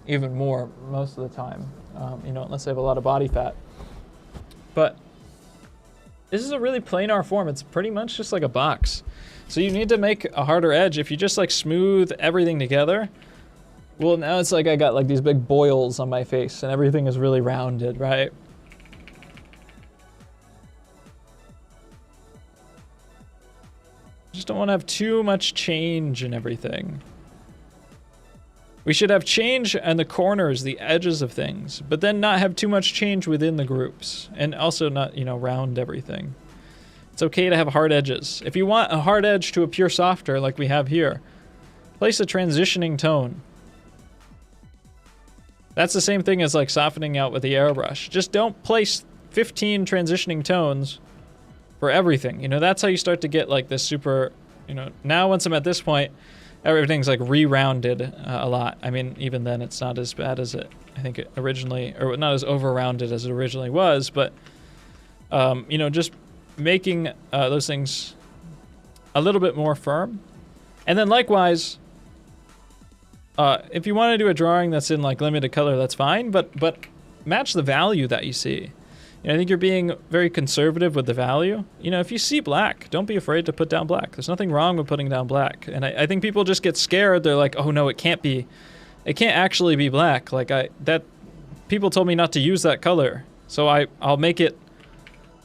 even more most of the time, you know, unless they have a lot of body fat. But this is a really planar form. It's pretty much just like a box. So you need to make a harder edge. If you just like smooth everything together, well, now it's like I got like these big boils on my face and everything is really rounded, right? Just don't want to have too much change in everything. We should have change on the corners, the edges of things, but then not have too much change within the groups, and also not, round everything. It's okay to have hard edges. If you want a hard edge to appear softer, like we have here, place a transitioning tone. That's the same thing as like softening out with the airbrush. Just don't place 15 transitioning tones for everything. That's how you start to get like this super, now once I'm at this point, everything's like re-rounded a lot. I mean, even then it's not as bad as I think it originally, or not as over-rounded as it originally was, but, just making those things a little bit more firm. And then likewise, if you want to do a drawing that's in like limited color, that's fine, but match the value that you see. I think you're being very conservative with the value. If you see black, don't be afraid to put down black. There's nothing wrong with putting down black. And I think people just get scared. They're like, oh no, it can't actually be black. Like people told me not to use that color. So I'll make it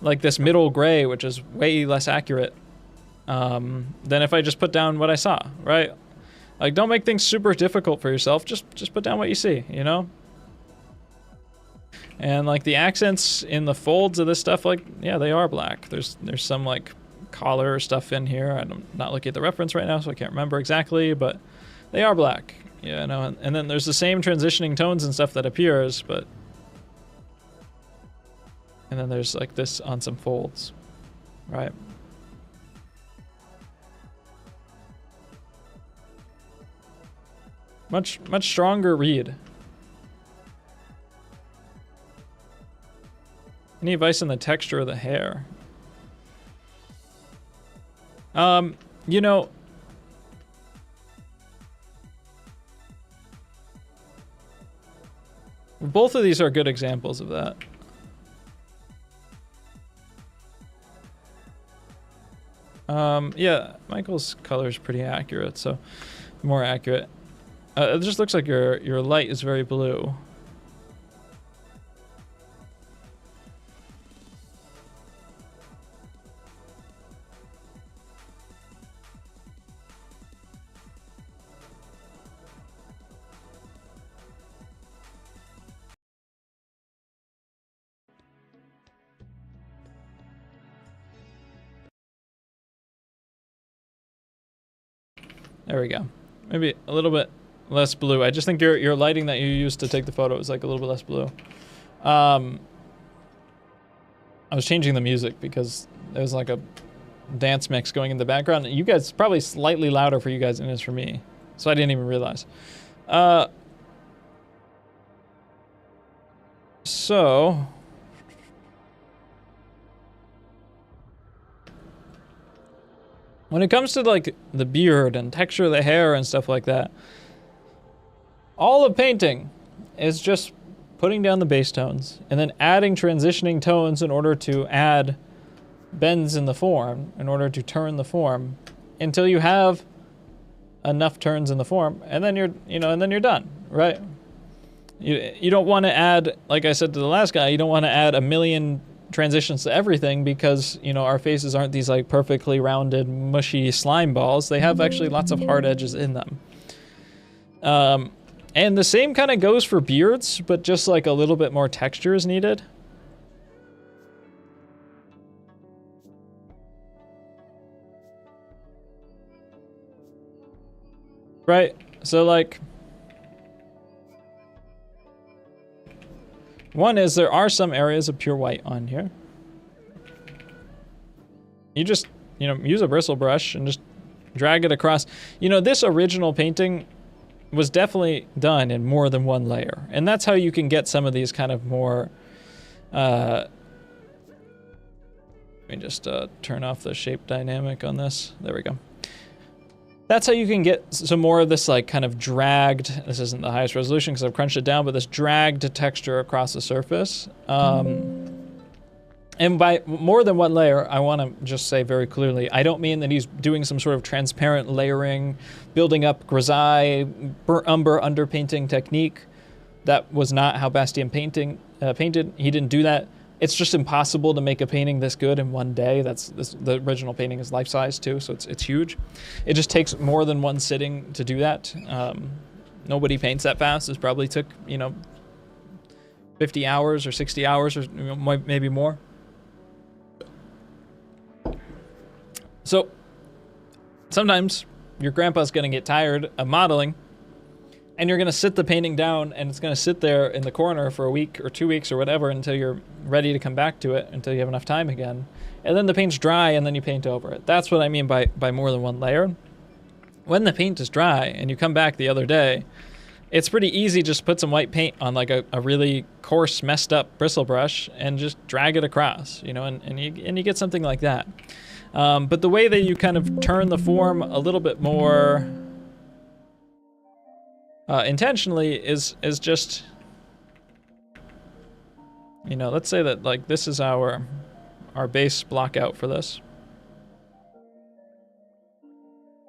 like this middle gray, which is way less accurate than if I just put down what I saw, right? Like, don't make things super difficult for yourself. Just put down what you see, And like the accents in the folds of this stuff, like, yeah, they are black. There's some like collar stuff in here. I'm not looking at the reference right now, so I can't remember exactly, but they are black. And then there's the same transitioning tones and stuff that appears, but and then there's like this on some folds, right? Much stronger read. Any advice on the texture of the hair? Both of these are good examples of that. Yeah, Michael's color is pretty accurate, so more accurate. It just looks like your light is very blue. There we go. Maybe a little bit less blue. I just think your lighting that you used to take the photo is like a little bit less blue. I was changing the music because there was like a dance mix going in the background. You guys, probably slightly louder for you guys than it is for me. So I didn't even realize. So when it comes to like the beard and texture of the hair and stuff like that, all of painting is just putting down the base tones and then adding transitioning tones in order to add bends in the form, in order to turn the form until you have enough turns in the form, and then you're done, right? You don't want to add, like I said to the last guy, you don't want to add a million transitions to everything because our faces aren't these like perfectly rounded mushy slime balls. They have actually lots of hard edges in them. And the same kind of goes for beards, but just like a little bit more texture is needed. Right, so like one is there are some areas of pure white on here. You just, use a bristle brush and just drag it across. This original painting was definitely done in more than one layer. And that's how you can get some of these kind of more, let me just turn off the shape dynamic on this. There we go. That's how you can get some more of this like kind of dragged, this isn't the highest resolution because I've crunched it down, but this dragged texture across the surface. And by more than one layer, I want to just say very clearly, I don't mean that he's doing some sort of transparent layering, building up grisaille, umber underpainting technique. That was not how Bastien painted. He didn't do that. It's just impossible to make a painting this good in one day. The original painting is life-size too, so it's huge. It just takes more than one sitting to do that. Nobody paints that fast. This probably took, 50 hours or 60 hours or maybe more. So sometimes your grandpa's going to get tired of modeling, and you're going to sit the painting down, and it's going to sit there in the corner for a week or 2 weeks or whatever until you're ready to come back to it, until you have enough time again. And then the paint's dry, and then you paint over it. That's what I mean by more than one layer. When the paint is dry and you come back the other day, it's pretty easy just to put some white paint on like a really coarse, messed up bristle brush and just drag it across, and you get something like that. But the way that you kind of turn the form a little bit more intentionally is just, let's say that like this is our base block out for this.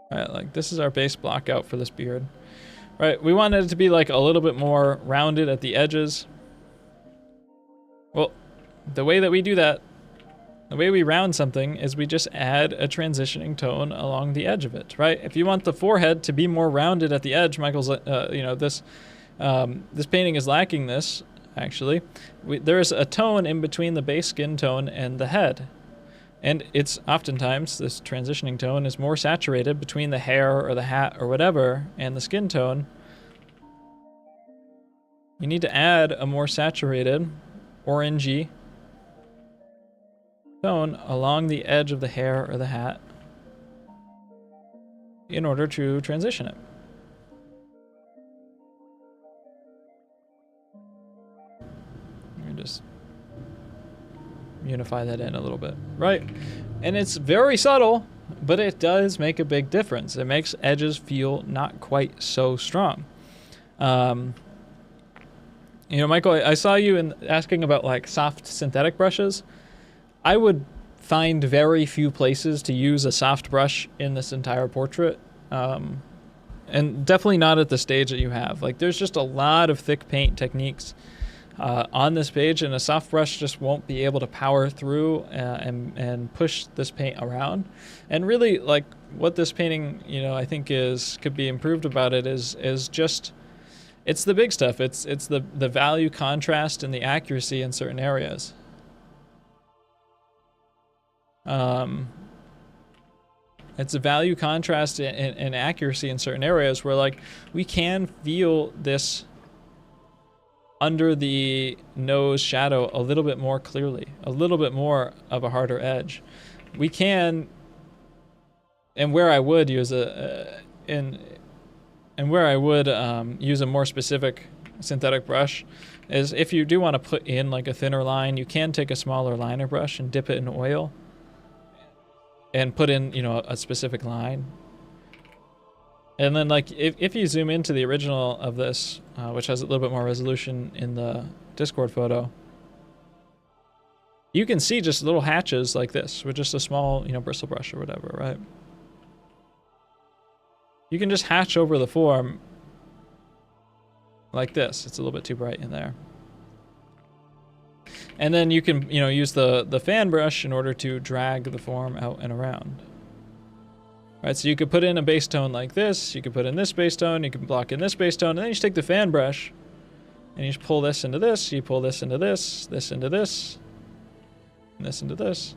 All right, like this is our base block out for this beard. Right, we wanted it to be like a little bit more rounded at the edges. Well, the way that we do that, the way we round something is we just add a transitioning tone along the edge of it, right? If you want the forehead to be more rounded at the edge, Michael's, this painting is lacking this, actually. There's a tone in between the base skin tone and the head. And it's oftentimes, this transitioning tone is more saturated between the hair or the hat or whatever and the skin tone. You need to add a more saturated, orangey tone along the edge of the hair or the hat in order to transition it. Let me just unify that in a little bit, right? And it's very subtle, but it does make a big difference. It makes edges feel not quite so strong. Michael, I saw you asking about like soft synthetic brushes. I would find very few places to use a soft brush in this entire portrait, and definitely not at the stage that you have. Like, there's just a lot of thick paint techniques on this page, and a soft brush just won't be able to power through and push this paint around. And really, like, what this painting, I think could be improved about it is just, it's the big stuff. It's the value contrast and the accuracy in certain areas. It's a value contrast and accuracy in certain areas where, like, we can feel this under the nose shadow a little bit more clearly, a little bit more of a harder edge. We can, and where I would use use a more specific synthetic brush is if you do want to put in like a thinner line, you can take a smaller liner brush and dip it in oil and put in, a specific line. And then, like, if you zoom into the original of this, which has a little bit more resolution in the Discord photo, you can see just little hatches like this with just a small, bristle brush or whatever, right? You can just hatch over the form like this. It's a little bit too bright in there. And then you can, use the fan brush in order to drag the form out and around. Right, so you could put in a base tone like this, you could put in this base tone, you can block in this base tone, and then you just take the fan brush, and you just pull this into this, you pull this into this, this into this, and this into this,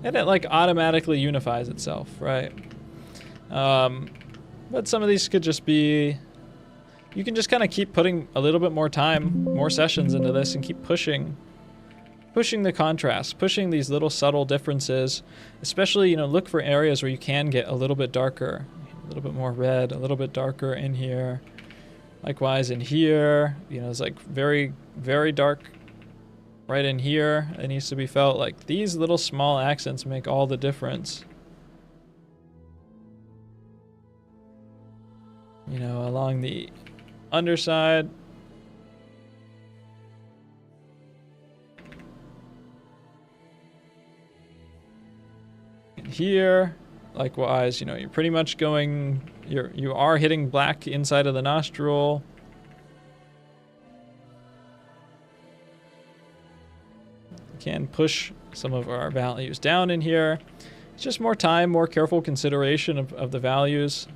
and it like automatically unifies itself, right? But some of these could just be, you can just kind of keep putting a little bit more time, more sessions into this, and keep pushing the contrast, pushing these little subtle differences, especially, look for areas where you can get a little bit darker, a little bit more red, a little bit darker in here. Likewise in here, it's like very, very dark right in here. It needs to be felt. Like, these little small accents make all the difference. Along the underside. Here, likewise, you're pretty much going, you are hitting black inside of the nostril. You can push some of our values down in here. It's just more time, more careful consideration of the values.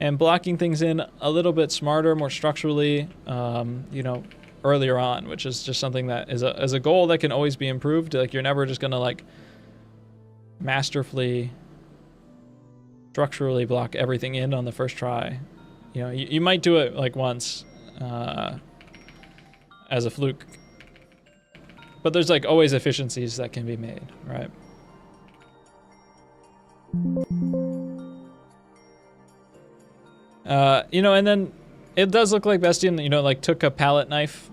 and blocking things in a little bit smarter, more structurally, you know, earlier on, which is just something that is a goal that can always be improved. Like, you're never just gonna like masterfully structurally block everything in on the first try. You know, you might do it like once as a fluke, but there's like always efficiencies that can be made, right? You know, and then it does look like Bastien, you know, like took a palette knife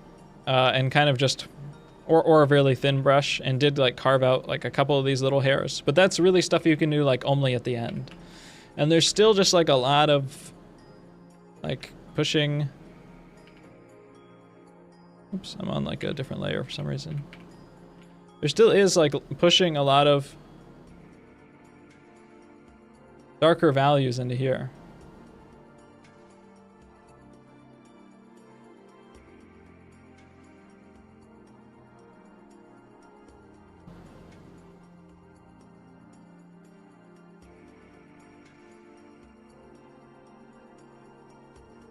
and kind of just, or a really thin brush, and did like carve out like a couple of these little hairs. But that's really stuff you can do like only at the end. And there's still just like a lot of like pushing. Oops, I'm on like a different layer for some reason. There still is like pushing a lot of darker values into here.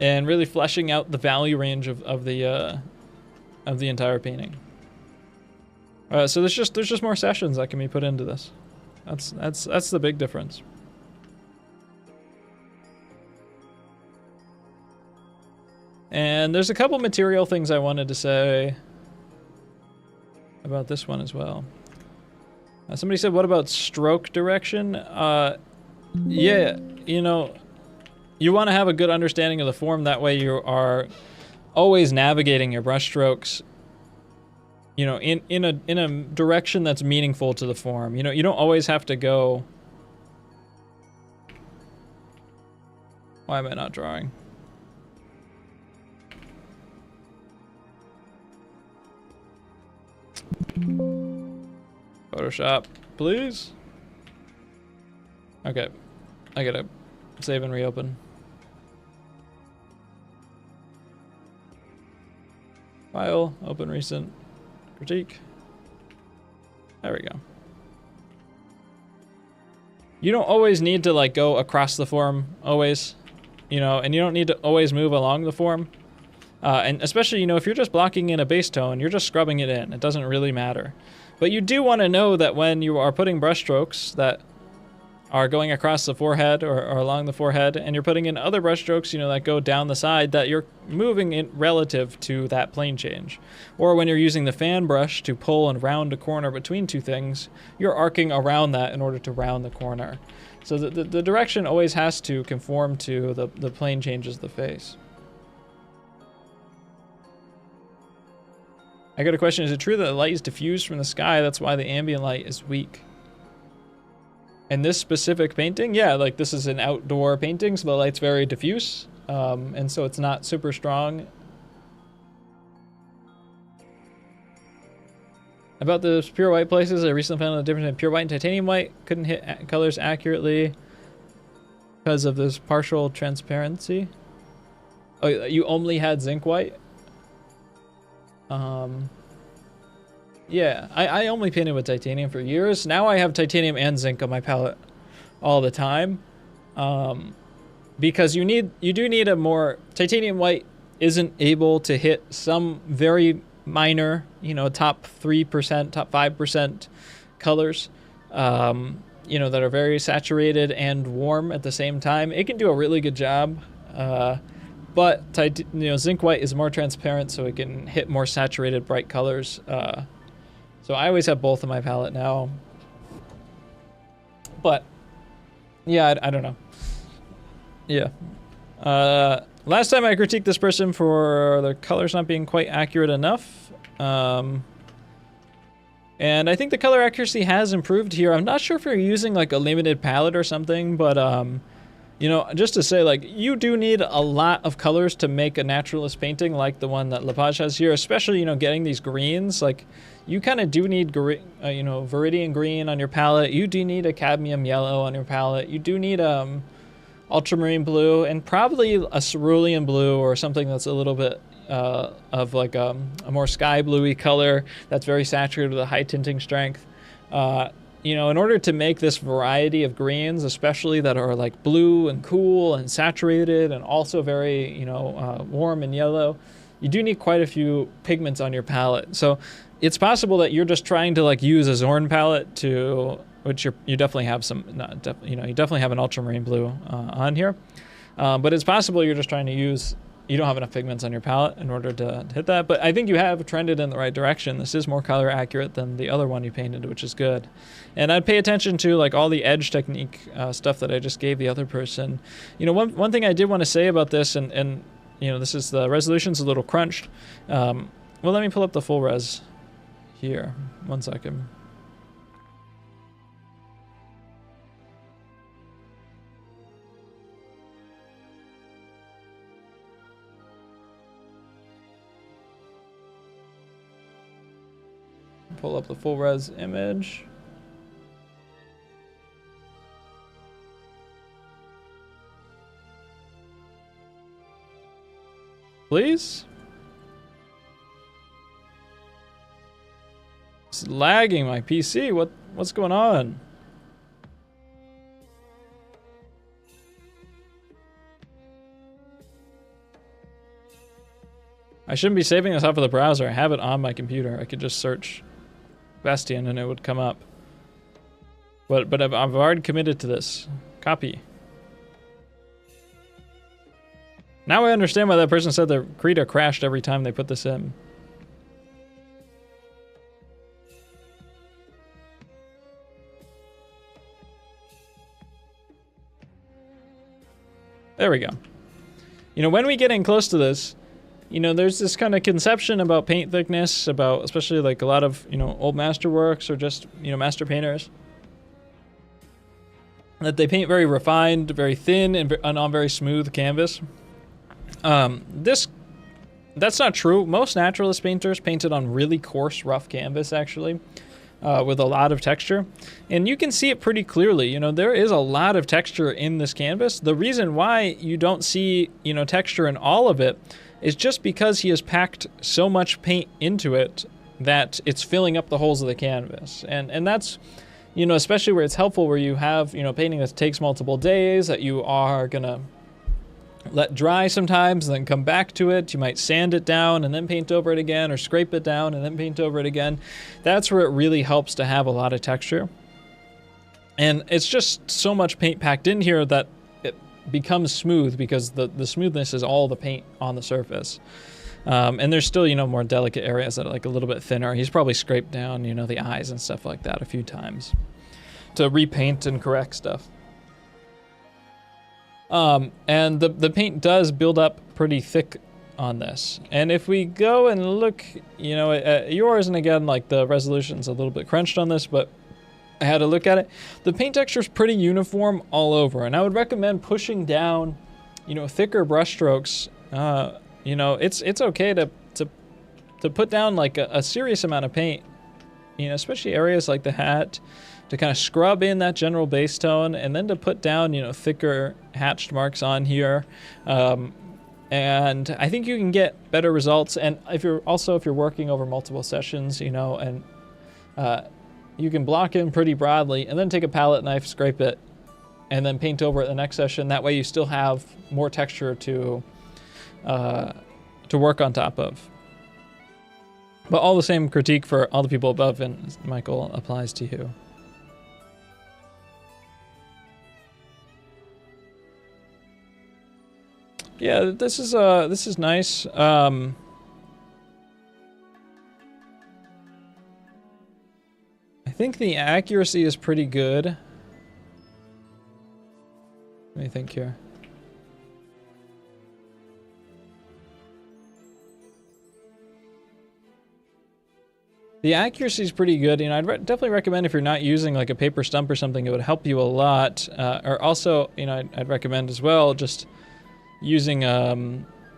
And really fleshing out the value range of the entire painting. So there's just more sessions that can be put into this. That's the big difference. And there's a couple material things I wanted to say about this one as well. Somebody said, what about stroke direction? Yeah, you know, you want to have a good understanding of the form. That way you are always navigating your brush strokes, you know, in a direction that's meaningful to the form. You know, you don't always have to go. Why am I not drawing? Photoshop, please. Okay, I gotta save and reopen. File, open recent, critique. There we go. You don't always need to like go across the form, always, you know, and you don't need to always move along the form. And especially, you know, if you're just blocking in a base tone, you're just scrubbing it in. It doesn't really matter. But you do want to know that when you are putting brush strokes that are going across the forehead or along the forehead, and you're putting in other brush strokes, you know, that go down the side, that you're moving in relative to that plane change. Or when you're using the fan brush to pull and round a corner between two things, you're arcing around that in order to round the corner. So the direction always has to conform to the plane changes of the face. I got a question. Is it true that the light is diffused from the sky? That's why the ambient light is weak. In this specific painting, yeah, like this is an outdoor painting, so the light's very diffuse, and so it's not super strong. About the pure white places, I recently found the difference in pure white and titanium white. Couldn't hit colors accurately because of this partial transparency. Oh, you only had zinc white? Yeah, I only painted with titanium for years. Now I have titanium and zinc on my palette all the time. Because you do need a more, titanium white isn't able to hit some very minor, you know, top 3%, top 5% colors, you know, that are very saturated and warm at the same time. It can do a really good job. But you know, zinc white is more transparent, so it can hit more saturated, bright colors. So I always have both in my palette now. But yeah, I don't know. Yeah. Last time I critiqued this person for the colors not being quite accurate enough. And I think the color accuracy has improved here. I'm not sure if you're using like a limited palette or something, but you know, just to say, like, you do need a lot of colors to make a naturalist painting like the one that Lepage has here, especially, you know, getting these greens. Like, you kind of do need, you know, viridian green on your palette. You do need a cadmium yellow on your palette. You do need ultramarine blue and probably a cerulean blue or something that's a little bit of like a more sky bluey color that's very saturated with a high tinting strength. you know, in order to make this variety of greens, especially that are like blue and cool and saturated and also very, you know, warm and yellow, you do need quite a few pigments on your palette. So it's possible that you're just trying to like use a Zorn palette to, which you definitely have some, you know, you definitely have an ultramarine blue on here. But it's possible you're just trying to use, you don't have enough pigments on your palette in order to hit that. But I think you have trended in the right direction. This is more color accurate than the other one you painted, which is good. And I'd pay attention to like all the edge technique stuff that I just gave the other person. You know, one thing I did want to say about this, and you know, this is the resolution's a little crunched. Well, let me pull up the full res here. 1 second. Pull up the full res image. Please? It's lagging my PC. What's going on? I shouldn't be saving this off of the browser. I have it on my computer. I could just search Bastien and it would come up. But I've already committed to this. Copy. Now I understand why that person said their Krita crashed every time they put this in. There we go. You know, when we get in close to this, you know, there's this kind of conception about paint thickness, about especially like a lot of, you know, old masterworks or just, you know, master painters, that they paint very refined, very thin, and on very smooth canvas. That's not true. Most naturalist painters painted on really coarse, rough canvas, actually, with a lot of texture. And you can see it pretty clearly. You know, there is a lot of texture in this canvas. The reason why you don't see, you know, texture in all of it is just because he has packed so much paint into it that it's filling up the holes of the canvas. And that's, you know, especially where it's helpful, where you have, you know, painting that takes multiple days, that you are gonna let dry sometimes and then come back to it. You might sand it down and then paint over it again, or scrape it down and then paint over it again. That's where it really helps to have a lot of texture. And it's just so much paint packed in here that it becomes smooth, because the smoothness is all the paint on the surface. And there's still, you know, more delicate areas that are like a little bit thinner. He's probably scraped down, you know, the eyes and stuff like that a few times to repaint and correct stuff. And the paint does build up pretty thick on this. And if we go and look, you know, at yours, and again, like the resolution's a little bit crunched on this, but I had to look at it. The paint texture is pretty uniform all over, and I would recommend pushing down, you know, thicker brush strokes. You know, it's okay to put down like a serious amount of paint, you know, especially areas like the hat, to kind of scrub in that general base tone, and then to put down, you know, thicker hatched marks on here. And I think you can get better results. And if you're working over multiple sessions, you know, and you can block in pretty broadly and then take a palette knife, scrape it, and then paint over it the next session. That way you still have more texture to work on top of. But all the same critique for all the people above, and Michael, applies to you. Yeah, this is nice. I think the accuracy is pretty good. Let me think here. The accuracy is pretty good. You know, I'd definitely recommend, if you're not using like a paper stump or something, it would help you a lot. Or also, you know, I'd recommend as well just using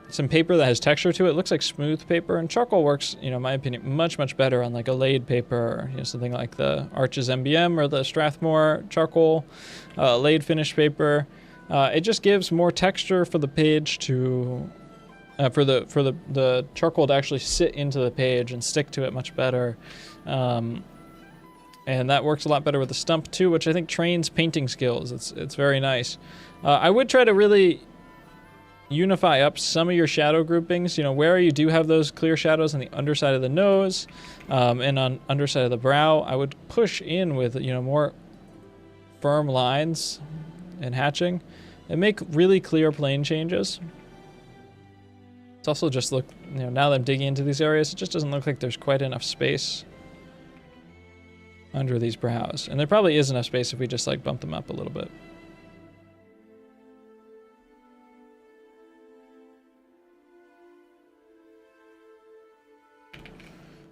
some paper that has texture to it. It looks like smooth paper, and charcoal works, you know, in my opinion, much better on like a laid paper, or, you know, something like the Arches MBM or the Strathmore charcoal laid finish paper. It just gives more texture for the page to for the charcoal to actually sit into the page and stick to it much better. And that works a lot better with the stump too, which I think trains painting skills. It's very nice. I would try to really unify up some of your shadow groupings. You know, where you do have those clear shadows on the underside of the nose and on underside of the brow, I would push in with, you know, more firm lines and hatching and make really clear plane changes. It's also just look, you know, now that I'm digging into these areas, it just doesn't look like there's quite enough space under these brows. And there probably is enough space if we just like bump them up a little bit.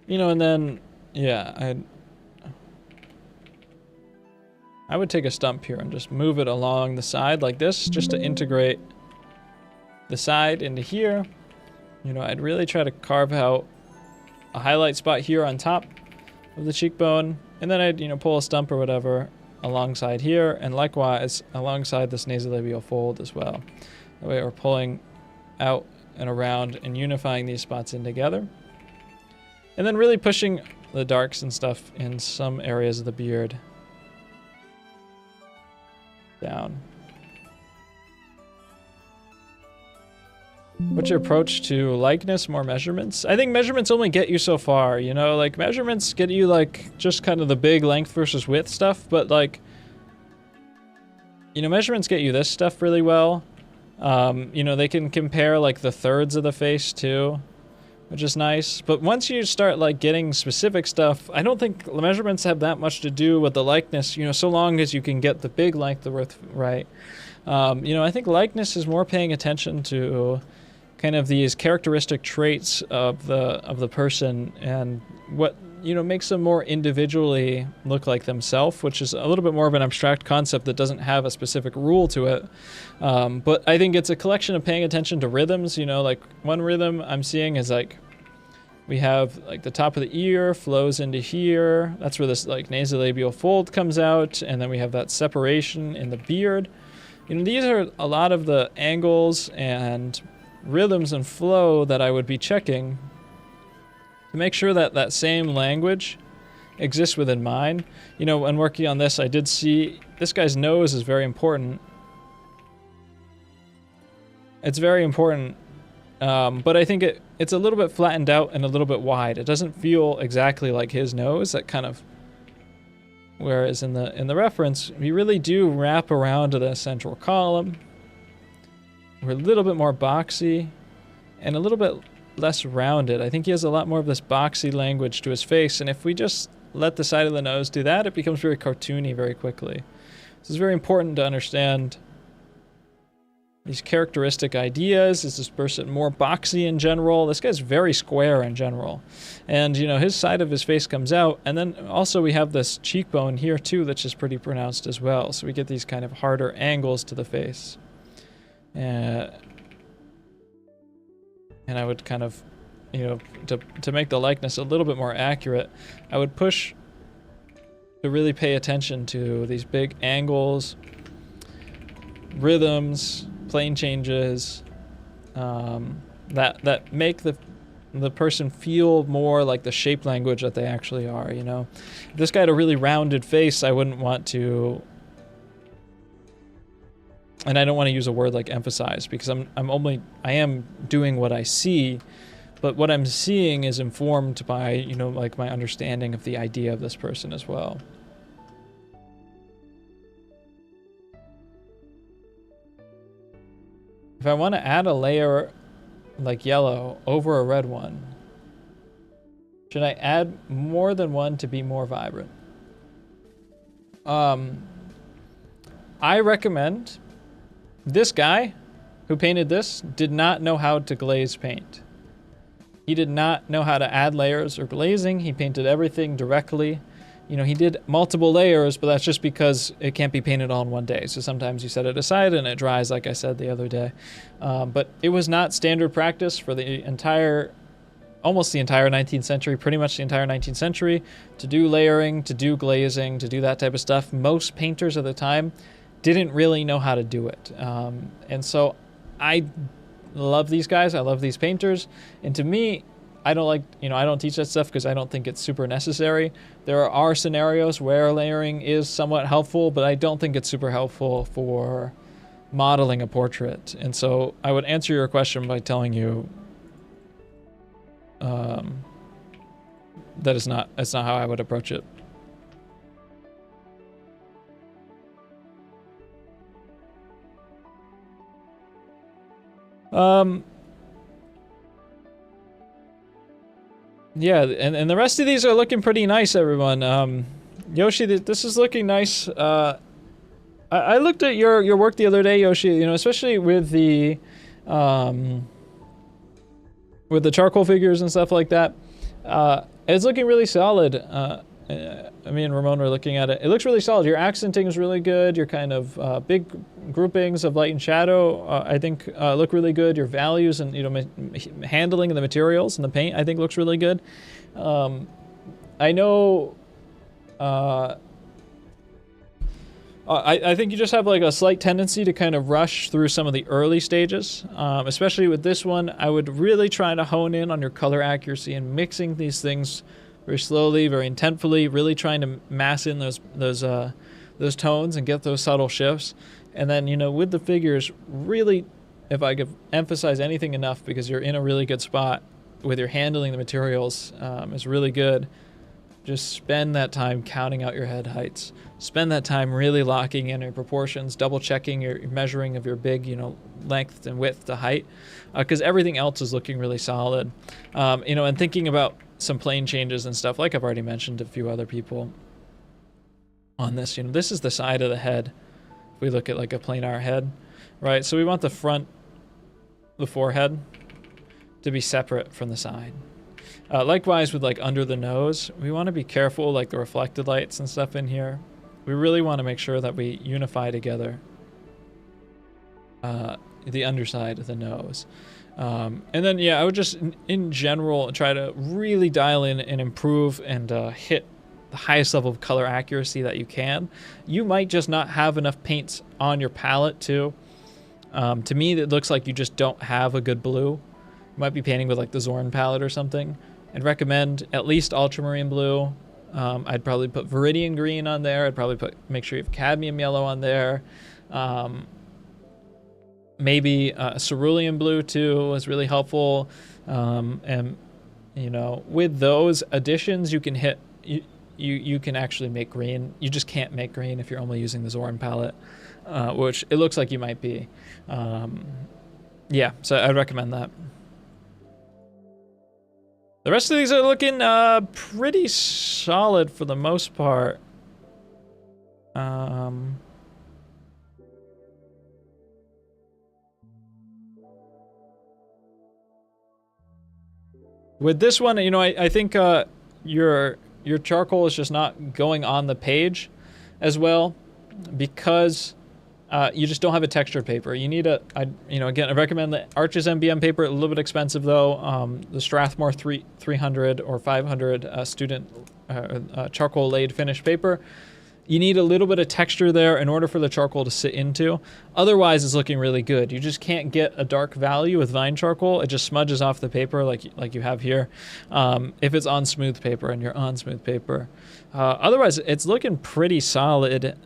You know, and then, yeah, I would take a stump here and just move it along the side like this, just to integrate the side into here. You know, I'd really try to carve out a highlight spot here on top of the cheekbone, and then I'd, you know, pull a stump or whatever alongside here, and likewise alongside this nasolabial fold as well. That way we're pulling out and around and unifying these spots in together. And then really pushing the darks and stuff in some areas of the beard down. What's your approach to likeness, more measurements? I think measurements only get you so far, you know, like measurements get you like just kind of the big length versus width stuff, but like, you know, measurements get you this stuff really well. You know, they can compare like the thirds of the face too, which is nice. But once you start like getting specific stuff, I don't think the measurements have that much to do with the likeness, you know, so long as you can get the big length of width right. You know, I think likeness is more paying attention to kind of these characteristic traits of the person and what, you know, makes them more individually look like themselves, which is a little bit more of an abstract concept that doesn't have a specific rule to it. But I think it's a collection of paying attention to rhythms. You know, like one rhythm I'm seeing is like we have like the top of the ear flows into here. That's where this like nasolabial fold comes out, and then we have that separation in the beard. You know, these are a lot of the angles and rhythms and flow that I would be checking to make sure that that same language exists within mine. You know, when working on this, I did see this guy's nose is very important. It's very important, but I think it's a little bit flattened out and a little bit wide. It doesn't feel exactly like his nose, that kind of, whereas in the reference, we really do wrap around to the central column. We're a little bit more boxy and a little bit less rounded. I think he has a lot more of this boxy language to his face, and if we just let the side of the nose do that, it becomes very cartoony very quickly. So it's very important to understand these characteristic ideas. Is this person more boxy in general? This guy's very square in general. And, you know, his side of his face comes out, and then also we have this cheekbone here too that's just pretty pronounced as well. So we get these kind of harder angles to the face. And I would kind of, you know, to make the likeness a little bit more accurate, I would push to really pay attention to these big angles, rhythms, plane changes, that make the person feel more like the shape language that they actually are, you know. If this guy had a really rounded face, I wouldn't want to, and I don't want to use a word like emphasize, because I am doing what I see, but what I'm seeing is informed by, you know, like my understanding of the idea of this person as well. If I want to add a layer like yellow over a red one, should I add more than one to be more vibrant? I recommend, this guy who painted this did not know how to glaze paint. He did not know how to add layers or glazing. He painted everything directly. You know, he did multiple layers, but that's just because it can't be painted all in one day. So sometimes you set it aside and it dries, like I said the other day. But it was not standard practice for the almost the entire 19th century, pretty much the entire 19th century, to do layering, to do glazing, to do that type of stuff. Most painters at the time didn't really know how to do it. And so I love these guys. I love these painters. And to me, I don't like, I don't teach that stuff because I don't think it's super necessary. There are scenarios where layering is somewhat helpful, but I don't think it's super helpful for modeling a portrait. And so I would answer your question by telling you that's not how I would approach it. Yeah, and the rest of these are looking pretty nice, everyone. Yoshi, this is looking nice. I looked at your work the other day, Yoshi, especially with the charcoal figures and stuff like that. It's looking really solid. Me and Ramon were looking at it. It looks really solid. Your accenting is really good. Your kind of big groupings of light and shadow, I think, look really good. Your values and handling of the materials and the paint, I think, looks really good. I know. I think you just have like a slight tendency to kind of rush through some of the early stages, especially with this one. I would really try to hone in on your color accuracy and mixing these things very slowly, very intentfully, really trying to mass in those tones and get those subtle shifts. And then, with the figures, really, if I could emphasize anything enough, because you're in a really good spot with your handling the materials, is really good. Just spend that time counting out your head heights. Spend that time really locking in your proportions, double checking your measuring of your big, length and width to height, because everything else is looking really solid. And thinking about some plane changes and stuff, like I've already mentioned to a few other people on this. This is the side of the head. If we look at like a planar head, right? So we want the forehead, to be separate from the side. Likewise with like under the nose, we want to be careful, like the reflected lights and stuff in here. We really want to make sure that we unify together the underside of the nose. And then, I would just, in general, try to really dial in and improve and hit the highest level of color accuracy that you can. You might just not have enough paints on your palette, too. To me, it looks like you just don't have a good blue. You might be painting with, like, the Zorn palette or something. I'd recommend at least ultramarine blue. I'd probably put viridian green on there. I'd probably make sure you have cadmium yellow on there. Maybe cerulean blue too is really helpful. And with those additions, you can hit. You can actually make green. You just can't make green if you're only using the Zorn palette, which it looks like you might be. So I'd recommend that. The rest of these are looking pretty solid for the most part. With this one, I think your charcoal is just not going on the page as well, because you just don't have a textured paper. You need again, I recommend the Arches MBM paper. A little bit expensive though. The Strathmore 300 or 500 student charcoal laid finish paper. You need a little bit of texture there in order for the charcoal to sit into. Otherwise, it's looking really good. You just can't get a dark value with Vine charcoal. It just smudges off the paper like you have here. If it's on smooth paper and you're on smooth paper. Otherwise, it's looking pretty solid.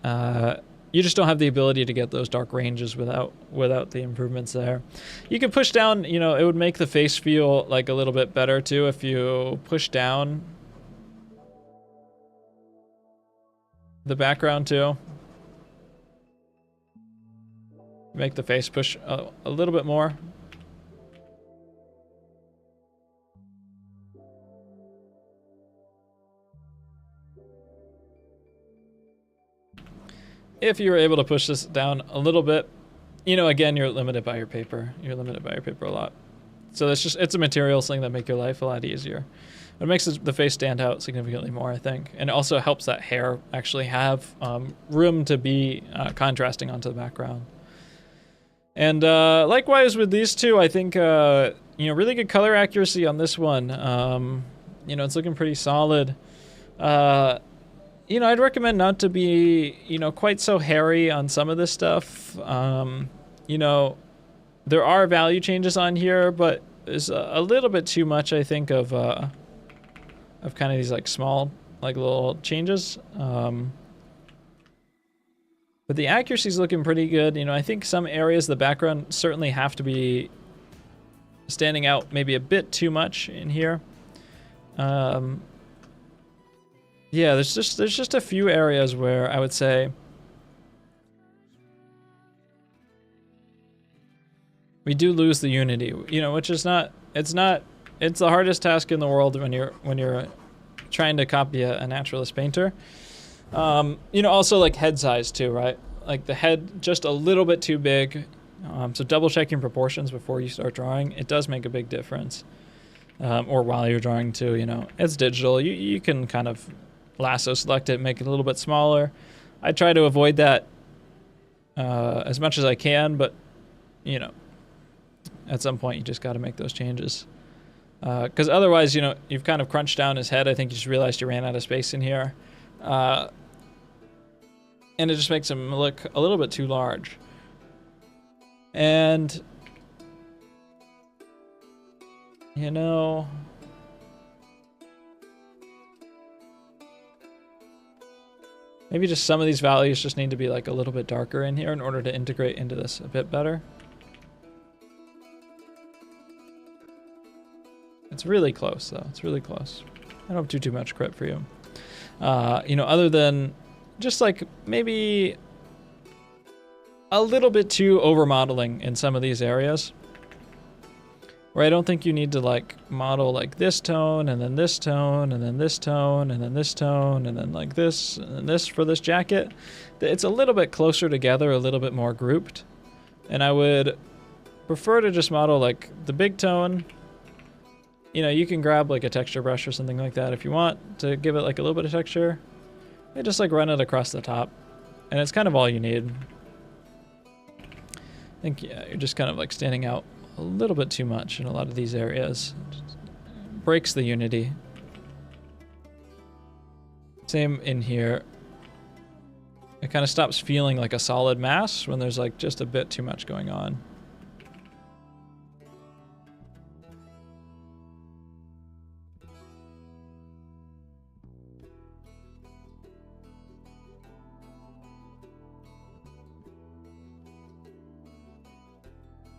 You just don't have the ability to get those dark ranges without the improvements there. You can push down, it would make the face feel like a little bit better too if you push down the background too. Make the face push a little bit more. If you were able to push this down a little bit, again, you're limited by your paper. You're limited by your paper a lot. So it's a materials thing that make your life a lot easier. It makes the face stand out significantly more, I think. And it also helps that hair actually have room to be contrasting onto the background. And likewise with these two, I think, really good color accuracy on this one. It's looking pretty solid. I'd recommend not to be, quite so hairy on some of this stuff. There are value changes on here, but is a little bit too much, I think, of kind of these like small, like little changes. But the accuracy's looking pretty good. You know, I think some areas, the background certainly have to be standing out maybe a bit too much in here. Yeah, there's just a few areas where I would say we do lose the unity, you know, which is not, it's the hardest task in the world when you're trying to copy a naturalist painter. You know, also like head size too, right? Like the head just a little bit too big. So double checking proportions before you start drawing, it does make a big difference. Or while you're drawing too, you know, it's digital. You can kind of lasso select it, make it a little bit smaller. I try to avoid that as much as I can, but you know, at some point you just got to make those changes. Because otherwise, you know, you've kind of crunched down his head. I think you just realized you ran out of space in here. And it just makes him look a little bit too large. And, you know, maybe just some of these values just need to be like a little bit darker in here in order to integrate into this a bit better. It's really close, though. It's really close. I don't have too much credit for you. You know, other than just like maybe a little bit too over modeling in some of these areas, where I don't think you need to like model like this tone and then this tone and then this tone and then this tone and then like this and this for this jacket. It's a little bit closer together, a little bit more grouped, and I would prefer to just model like the big tone. You know, you can grab like a texture brush or something like that if you want to give it like a little bit of texture. And just like run it across the top. And it's kind of all you need. I think, yeah, you're just kind of like standing out a little bit too much in a lot of these areas. It breaks the unity. Same in here. It kind of stops feeling like a solid mass when there's like just a bit too much going on.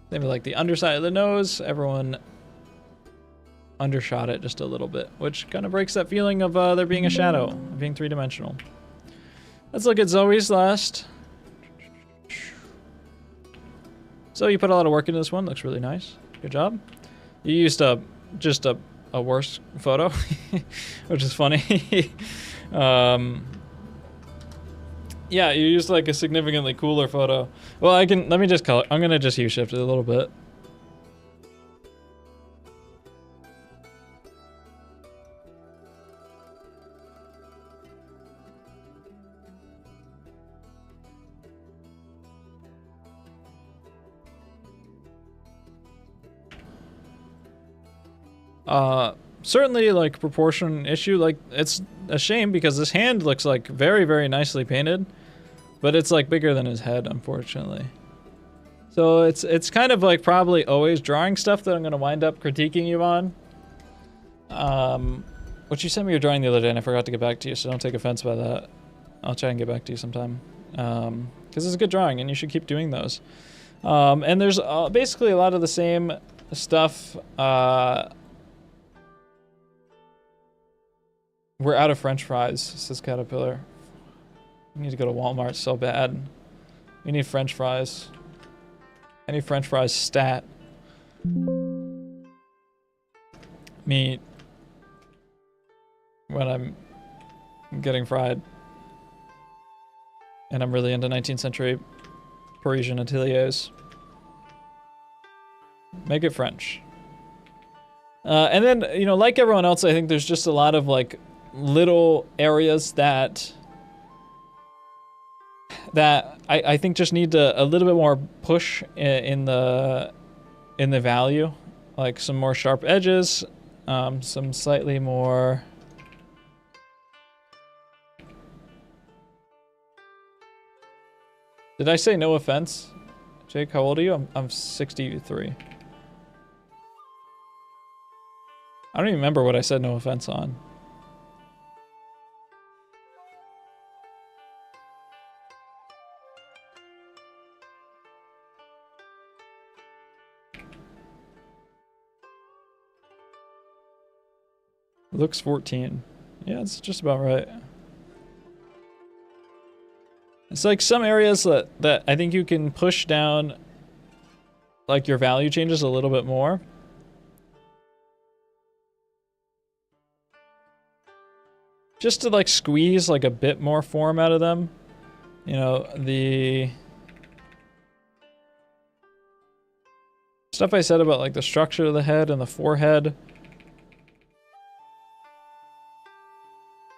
Maybe like the underside of the nose, everyone undershot it just a little bit, which kind of breaks that feeling of there being a shadow, of being three-dimensional. Let's look at Zoe's last. So you put a lot of work into this one, looks really nice. Good job. You used just a worse photo, which is funny. Yeah, you used like a significantly cooler photo. Well, let me just color. I'm gonna just hue shift it a little bit. Certainly like proportion issue, like it's a shame because this hand looks like very, very nicely painted, but it's like bigger than his head, unfortunately. So it's kind of like probably always drawing stuff that I'm gonna wind up critiquing you on. Which you sent me your drawing the other day and I forgot to get back to you, so don't take offense by that. I'll try and get back to you sometime. Because it's a good drawing and you should keep doing those. And there's basically a lot of the same stuff. We're out of French fries, says Caterpillar. We need to go to Walmart so bad. We need French fries. I need French fries stat. Meat. When I'm getting fried. And I'm really into 19th century Parisian ateliers. Make it French. And then, you know, like everyone else, I think there's just a lot of like little areas that I think just need a little bit more push in the value, like some more sharp edges, some slightly more. Did I say no offense? Jake, how old are you? I'm 63. I don't even remember what I said no offense on. Looks 14. Yeah, it's just about right. It's like some areas that I think you can push down like your value changes a little bit more. Just to like squeeze like a bit more form out of them. You know, the stuff I said about like the structure of the head and the forehead.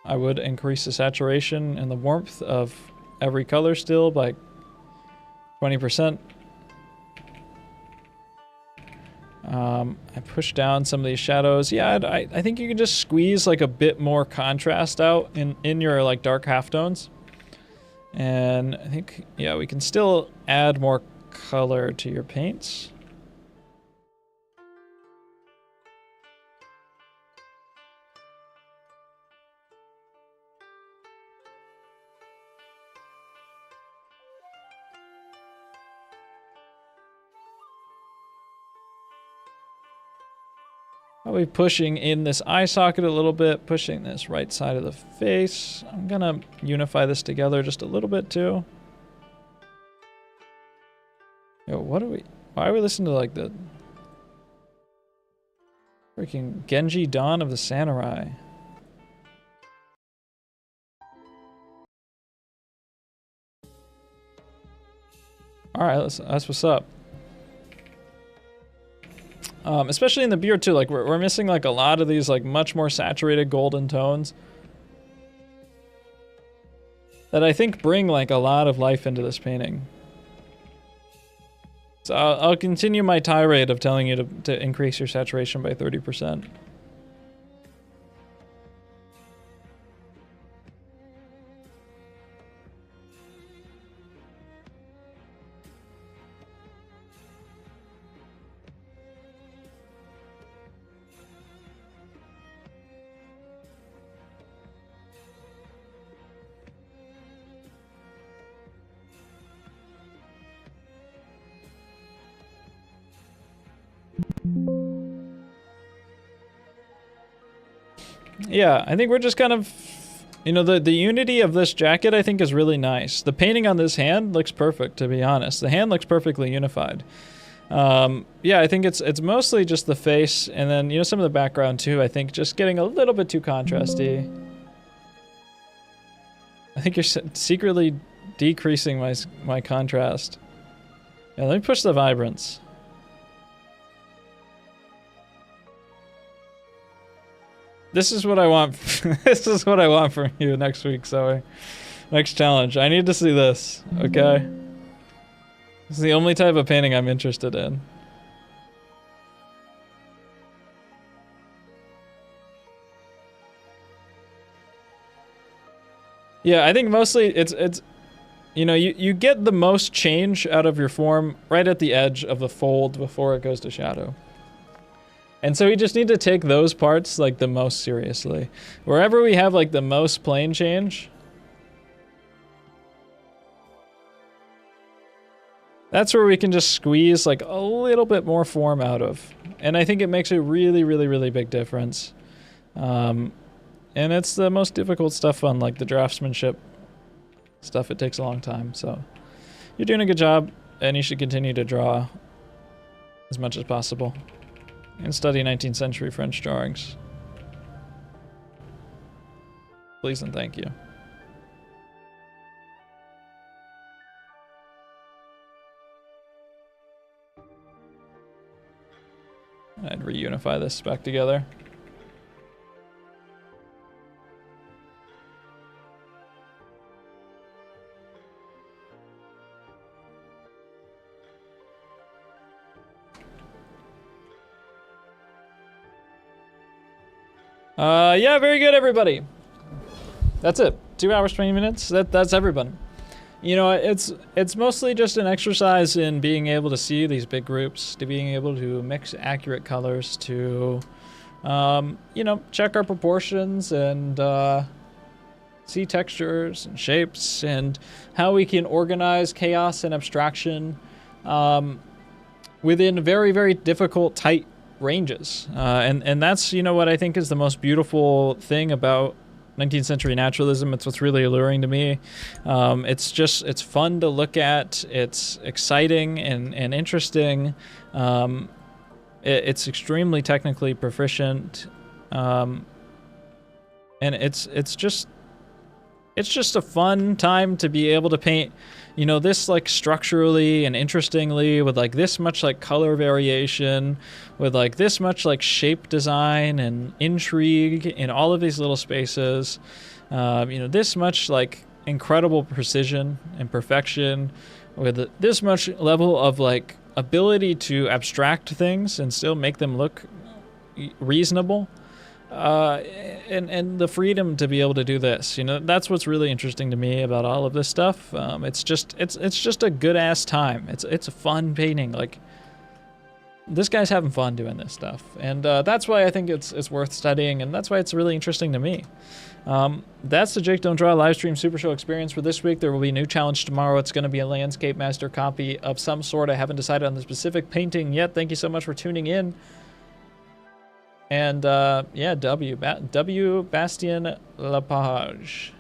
I would increase the saturation and the warmth of every color still by 20%. I push down some of these shadows. Yeah, I think you can just squeeze like a bit more contrast out in your like dark halftones. And I think, yeah, we can still add more color to your paints. Probably pushing in this eye socket a little bit, pushing this right side of the face. I'm gonna unify this together just a little bit too. Yo, why are we listening to like the freaking Genji Dawn of the Samurai? Alright, that's what's up. Especially in the beard too, like we're missing like a lot of these like much more saturated golden tones that I think bring like a lot of life into this painting. So I'll continue my tirade of telling you to increase your saturation by 30%. Yeah, I think we're just kind of, you know, the unity of this jacket I think is really nice. The painting on this hand looks perfect, to be honest. The hand looks perfectly unified. Yeah, I think it's mostly just the face, and then, you know, some of the background too. I think just getting a little bit too contrasty. I think you're secretly decreasing my contrast. Yeah, let me push the vibrance. This is what I want. This is what I want from you next week, Zoe. Next challenge. I need to see this, okay? This is the only type of painting I'm interested in. Yeah, I think mostly it's you know, you get the most change out of your form right at the edge of the fold before it goes to shadow. And so we just need to take those parts like the most seriously. Wherever we have like the most plane change, that's where we can just squeeze like a little bit more form out of. And I think it makes a really, really, really big difference. And it's the most difficult stuff on like the draftsmanship stuff. It takes a long time. So you're doing a good job, and you should continue to draw as much as possible. And study 19th century French drawings. Please and thank you. I'd reunify this back together. Yeah, very good, everybody. That's it. 2 hours, 20 minutes. That's everybody. You know, it's mostly just an exercise in being able to see these big groups, to being able to mix accurate colors, to you know, check our proportions and see textures and shapes and how we can organize chaos and abstraction within very, very difficult, tight ranges. And that's, you know, what I think is the most beautiful thing about 19th century naturalism. It's what's really alluring to me. It's fun to look at. It's exciting and interesting. It's extremely technically proficient. And it's just a fun time to be able to paint, you know, this like structurally and interestingly with like this much like color variation, with like this much like shape design and intrigue in all of these little spaces. You know, this much like incredible precision and perfection, with this much level of like ability to abstract things and still make them look reasonable. And the freedom to be able to do this, you know, that's what's really interesting to me about all of this stuff. It's just a good ass time. It's a fun painting. Like, this guy's having fun doing this stuff, and that's why I think it's worth studying, and that's why it's really interesting to me. That's the Jake Don't Draw live stream Super Show experience for this week. There will be a new challenge tomorrow. It's going to be a Landscape Master copy of some sort. I haven't decided on the specific painting yet. Thank you so much for tuning in. And yeah, W Bastien Lepage.